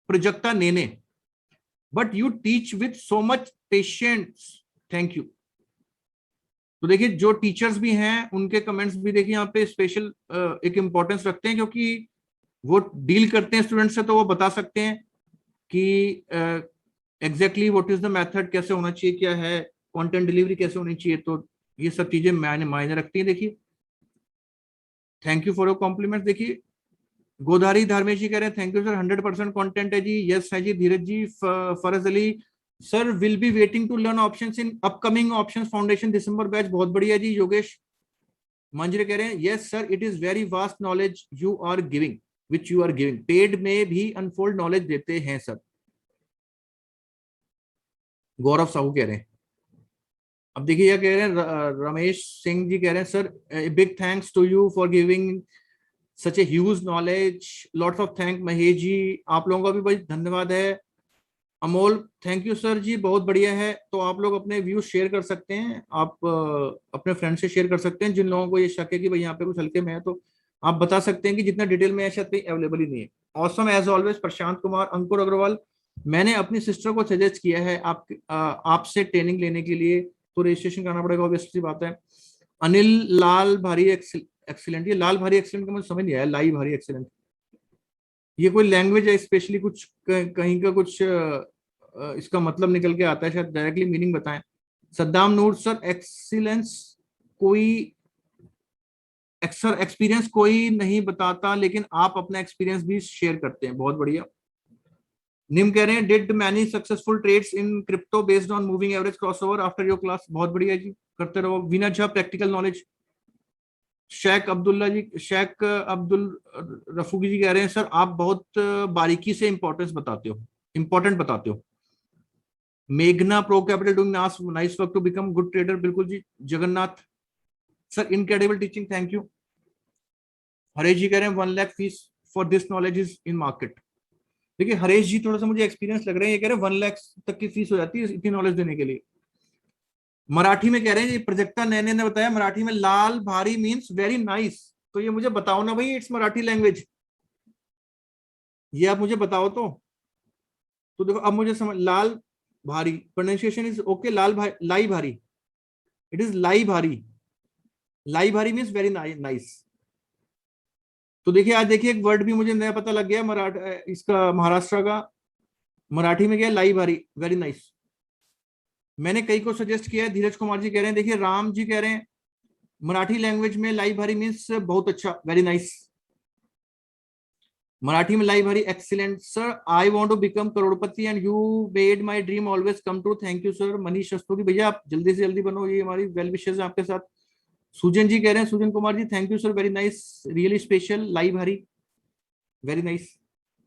Prajakta Nene, but you teach with so much patience, thank you. तो देखिए जो टीचर्स भी हैं उनके कमेंट्स भी देखिए यहाँ पे स्पेशल एक इंपॉर्टेंस रखते हैं, क्योंकि वो डील करते हैं स्टूडेंट से, तो वो बता सकते हैं कि exactly what is the method, कैसे होना चाहिए, क्या है कंटेंट डिलीवरी, कैसे होनी चाहिए। तो ये सब चीजें मायने रखती हैं। देखिए thank you for your compliment. देखिए गोधारी धर्मेश जी कह रहे हैं थैंक यू सर, 100% कंटेंट है जी। यस है जी। Dheeraj ji, Faraz Ali sir, will be waiting to learn options in upcoming options foundation December batch, बहुत बढ़िया जी। योगेश मंजरे कह रहे हैं yes sir, it is very vast knowledge you are giving, which you are giving, paid में भी unfold knowledge देते हैं सर। गौरव साहू कह रहे हैं। अब देखिए क्या कह रहे हैं, रमेश सिंह जी कह रहे हैं sir, big thanks to you for giving such a huge knowledge, lots of thank. Mahesh ji, आप लोगों का भी भाई धन्यवाद है। अमोल थैंक यू सर जी, बहुत बढ़िया है। तो आप लोग अपने व्यूज शेयर कर सकते हैं, आप अपने फ्रेंड से शेयर कर सकते हैं। जिन लोगों को ये शक है कि भाई यहाँ पे कुछ हल्के में है, तो आप बता सकते हैं कि जितना डिटेल में है शायद कहीं अवेलेबल ही नहीं है। Awesome as always Prashant Kumar, अंकुर अग्रवाल, मैंने अपनी सिस्टर को सजेस्ट किया है आपसे ट्रेनिंग लेने के लिए, तो रजिस्ट्रेशन करना पड़ेगा, ऑब्वियसली बात है। अनिल लाल भारी एक्सीलेंट, ये लाल भारी एक्सीलेंट का मुझे समझ नहीं आया, लाई भारी एक्सीलेंट, ये कोई लैंग्वेज है स्पेशली, कुछ कहीं का कुछ इसका मतलब निकल के आता है शायद, डायरेक्टली मीनिंग बताएं। सद्दाम नूर सर, एक्सीलेंस कोई एक्सर एक्सपीरियंस कोई नहीं बताता, लेकिन आप अपना एक्सपीरियंस भी शेयर करते हैं, बहुत बढ़िया। निम कह रहे हैं did many successful trades in crypto based on moving average crossover after your class, बहुत बढ़िया जी, करते रहो। Veena Jha, practical knowledge. शेख अब्दुल्ला जी, शेख अब्दुल रफूकी जी कह रहे हैं सर आप बहुत बारीकी से इंपॉर्टेंट बताते हो। मेघना pro capital doing nice work to become good trader, बिल्कुल जी। Jagannath sir, incredible teaching, thank you. Haresh ji कह रहे हैं 1 lakh fees for this knowledge is in market. देखिए हरेश जी थोड़ा सा मुझे एक्सपीरियंस लग रहे हैं, ये कह रहे हैं 1 लाख तक की फीस हो जाती है इतनी नॉलेज देने के लिए। मराठी में कह रहे हैं, ये प्रोजेक्टा नैने ने बताया मराठी में लाल भारी मीन्स वेरी नाइस, तो ये मुझे बताओ ना भाई, इट्स मराठी लैंग्वेज, ये आप मुझे बताओ तो देखो अब मुझे समझ, लाल भारी प्रोनाउंसिएशन इज ओके, लाल भाई, लाई भारी, इट इज लाई भारी, लाई भारी मीन्स वेरी नाइस। तो देखिए आज देखिए एक वर्ड भी मुझे नया पता लग गया, इसका महाराष्ट्र का मराठी में क्या, लाई भारी, वेरी नाइस। मैंने कई को सजेस्ट किया है, धीरज कुमार जी कह रहे हैं, देखिए राम जी कह रहे हैं मराठी लैंग्वेज में लाई भारी मीन्स बहुत अच्छा, वेरी नाइस। मराठी में लाई भारी, excellent sir, I want to become crorepati and you made my dream always come true, thank you sir. Manish Rastogi, भैया आप जल्दी से जल्दी बनो, ये हमारी वेल विशेष है आपके साथ। सुजन जी कह रहे हैं, Sujan Kumar ji thank you sir, very nice, really special, लाई भारी, वेरी नाइस।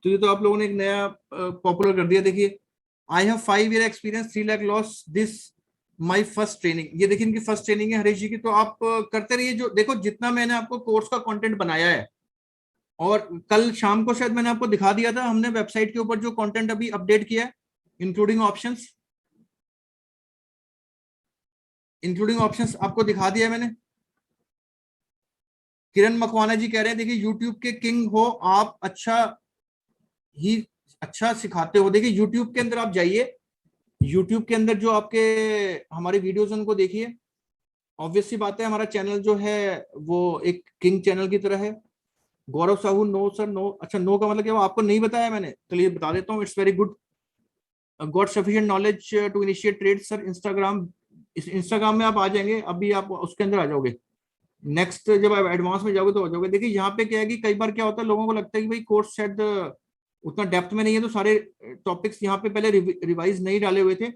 तो ये तो आप लोगों ने एक नया पॉपुलर कर दिया। देखिए I have 5 year experience, 3 lakh loss this my first training, ये देखिए इनकी फर्स्ट ट्रेनिंग है हरीश जी की। तो आप करते रहिए, जो देखो जितना मैंने आपको कोर्स का कंटेंट बनाया है, और कल शाम को शायद मैंने आपको दिखा दिया था, हमने वेबसाइट के ऊपर जो कंटेंट अभी अपडेट किया है, इंक्लूडिंग ऑप्शंस, आपको दिखा दिया है मैंने। किरण मकवाना जी कह रहे हैं देखिए यूट्यूब के किंग हो आप, ही अच्छा सिखाते हो। देखिए यूट्यूब के अंदर आप जाइए, यूट्यूब के अंदर जो आपके हमारे वीडियोस उनको देखिए, ऑब्वियस सी बात है हमारा चैनल जो है वो एक किंग चैनल की तरह है। गौरव साहू, नो सर नो, अच्छा नो का मतलब क्या, वो आपको नहीं बताया मैंने, चलिए बता देता हूँ, it's very good, got sufficient knowledge to initiate trade sir. Instagram, इस इंस्टाग्राम में आप आ जाएंगे, अभी आप उसके अंदर आ जाओगे, नेक्स्ट जब आप एडवांस में जाओगे तो आ जाओगे। देखिए यहाँ पे क्या है कि कई बार क्या होता है, लोगों को लगता है कि भाई कोर्स शायद उतना डेप्थ में नहीं है, तो सारे टॉपिक्स यहाँ पे पहले रिवाइज नहीं डाले हुए थे,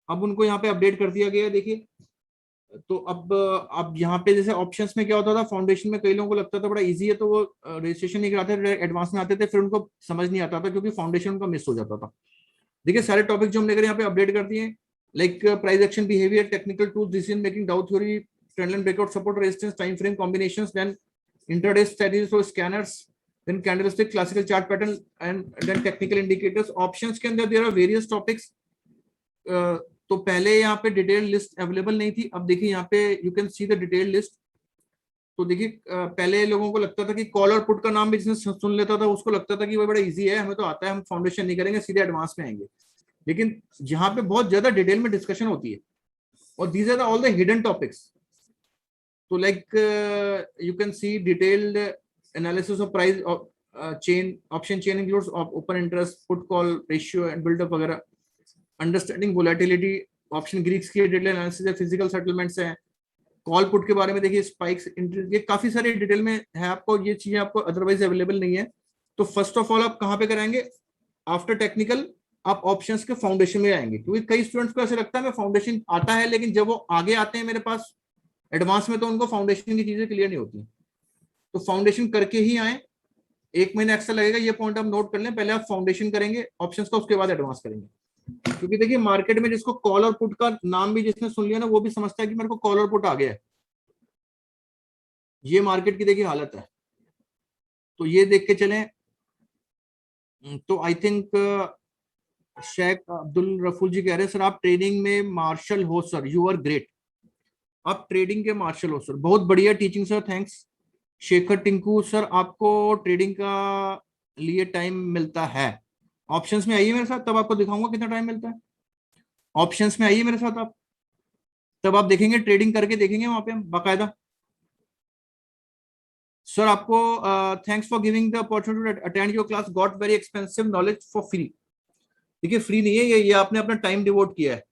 अब उनको यहाँ पे अपडेट कर दिया गया है। देखिए तो अब यहाँ पे जैसे ऑप्शंस में क्या होता था, फाउंडेशन में कई लोगों को लगता था बड़ा इजी है, तो वो रजिस्ट्रेशन नहीं कराते थे, एडवांस में आते थे, फिर उनको समझ नहीं आता था क्योंकि फाउंडेशन उनका मिस हो जाता था। देखिए सारे टॉपिक जो हम लेकर यहाँ पे अपडेट कर दिए, like price action behaviour, technical tools, decision making, doubt theory, trend line breakout, support resistance, time frame combinations, then intraday strategies for scanners, then candlestick, classical chart pattern, and then technical indicators. Options के अंदर there are various topics. तो पहले यहाँ पे detail list available नहीं थी, अब देखिए यहाँ पे you can see the detail list. तो देखिए पहले लोगों को लगता था कि कॉल और पुट का नाम भी जिसने सुन लेता था उसको लगता था कि वो बड़ा इजी है, हमें तो आता है, हम फाउंडेशन नहीं करेंगे, सीधे एडवांस में आएंगे। लेकिन जहां पे बहुत ज्यादा डिटेल में डिस्कशन होती है, और these are all the hidden topics. तो like you can see detailed analysis of price chain, option chain includes open interest, put call ratio and buildup वगैरह, अंडरस्टैंडिंग वोलेटिलिटी, ऑप्शन ग्रीक्स की detail analysis है, physical settlements है, call put के बारे में देखिए, spikes, ये काफी सारे डिटेल में है, आपको ये चीजें आपको अदरवाइज अवेलेबल नहीं है। तो फर्स्ट ऑफ ऑल आप कहाँ पे कराएंगे, आफ्टर टेक्निकल आप ऑप्शंस के फाउंडेशन में आएंगे, क्योंकि कई स्टूडेंट्स को ऐसे लगता है मैं फाउंडेशन आता है, लेकिन जब वो आगे आते हैं मेरे पास एडवांस में तो उनको फाउंडेशन की चीजें क्लियर नहीं होती। तो फाउंडेशन करके ही आए, 1 महीना एक्स्ट्रा लगेगा, ये पॉइंट आप नोट कर लें, पहले आप फाउंडेशन करेंगे ऑप्शंस का, उसके बाद एडवांस करेंगे। क्योंकि देखिए मार्केट में जिसको कॉल और पुट का नाम भी जिसने सुन लिया ना, वो भी समझता है कि मेरे को कॉल और पुट आ गया है। ये मार्केट की देखिए हालत है, तो ये देख के चलें। तो आई थिंक शेख अब्दुल रफूल जी कह रहे हैं सर आप ट्रेडिंग में मार्शल हो सर, यू आर ग्रेट। आप ट्रेडिंग के मार्शल हो सर, बहुत बढ़िया teaching sir, thanks. Shekhar Tinku sir आपको ट्रेडिंग का लिए टाइम मिलता है? ऑप्शंस में आइए मेरे साथ, तब आपको दिखाऊंगा कितना टाइम मिलता है। ऑप्शंस में आइए मेरे साथ आप, तब आप देखेंगे, ट्रेडिंग करके देखेंगे वहां पे हम बाकायदा। सर आपको thanks for giving the opportunity to attend your class, got very expensive knowledge for free. देखिए फ्री नहीं है ये आपने अपना टाइम डिवोट किया है,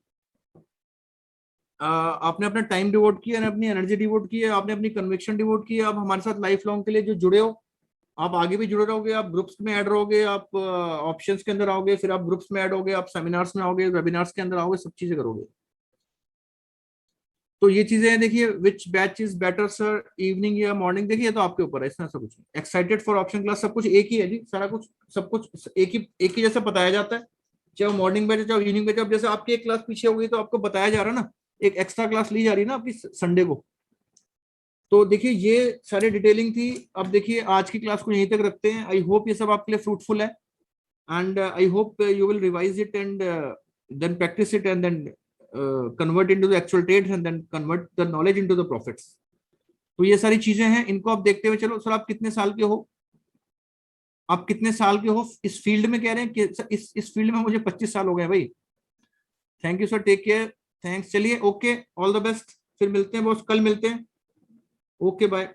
आपने अपना टाइम डिवोट किया है, अपनी एनर्जी डिवोट की है, आपने अपनी कन्विक्शन डिवोट की है। आप हमारे साथ लाइफ लॉन्ग के लिए जो जुड़े हो, आप आगे भी जुड़े रहोगे, आप ग्रुप्स में ऐड रहोगे, आप ऑप्शंस के अंदर आओगे, फिर आप ग्रुप्स में ऐड होगे, आप सेमिनार्स में आओगे, वेबिनार्स के अंदर आओगे, सब चीजें करोगे। तो ये चीजें हैं। देखिए which batch is better sir, evening या मॉर्निंग, देखिए तो आपके ऊपर है, इसमें सब कुछ एक्साइटेड फॉर ऑप्शन क्लास, सब कुछ एक ही है जी, सारा कुछ सब कुछ एक ही जैसा बताया जाता है, चाहे मॉर्निंग बैच चाहे इवनिंग बैच। अब जैसे आपकी एक क्लास पीछे हो गई तो आपको बताया जा रहा है ना, एक एक्स्ट्रा क्लास ली जा रही है ना आपकी संडे को। तो देखिए ये सारी डिटेलिंग थी। अब देखिए आज की क्लास को यहीं तक रखते हैं। आई होप ये सब आपके लिए फ्रूटफुल है, and I hope you will revise it and then practise it and then convert into the actual trades and then convert the knowledge into the profits. तो ये सारी चीजें हैं, इनको आप देखते हुए चलो। सर आप कितने साल के हो, आप कितने साल के हो इस फील्ड में? कह रहे हैं कि इस फील्ड में मुझे 25 साल हो गए भाई। Thank you sir, take care, thanks. चलिए ओके, ऑल द बेस्ट, फिर मिलते हैं बॉस, कल मिलते हैं। Okay bye.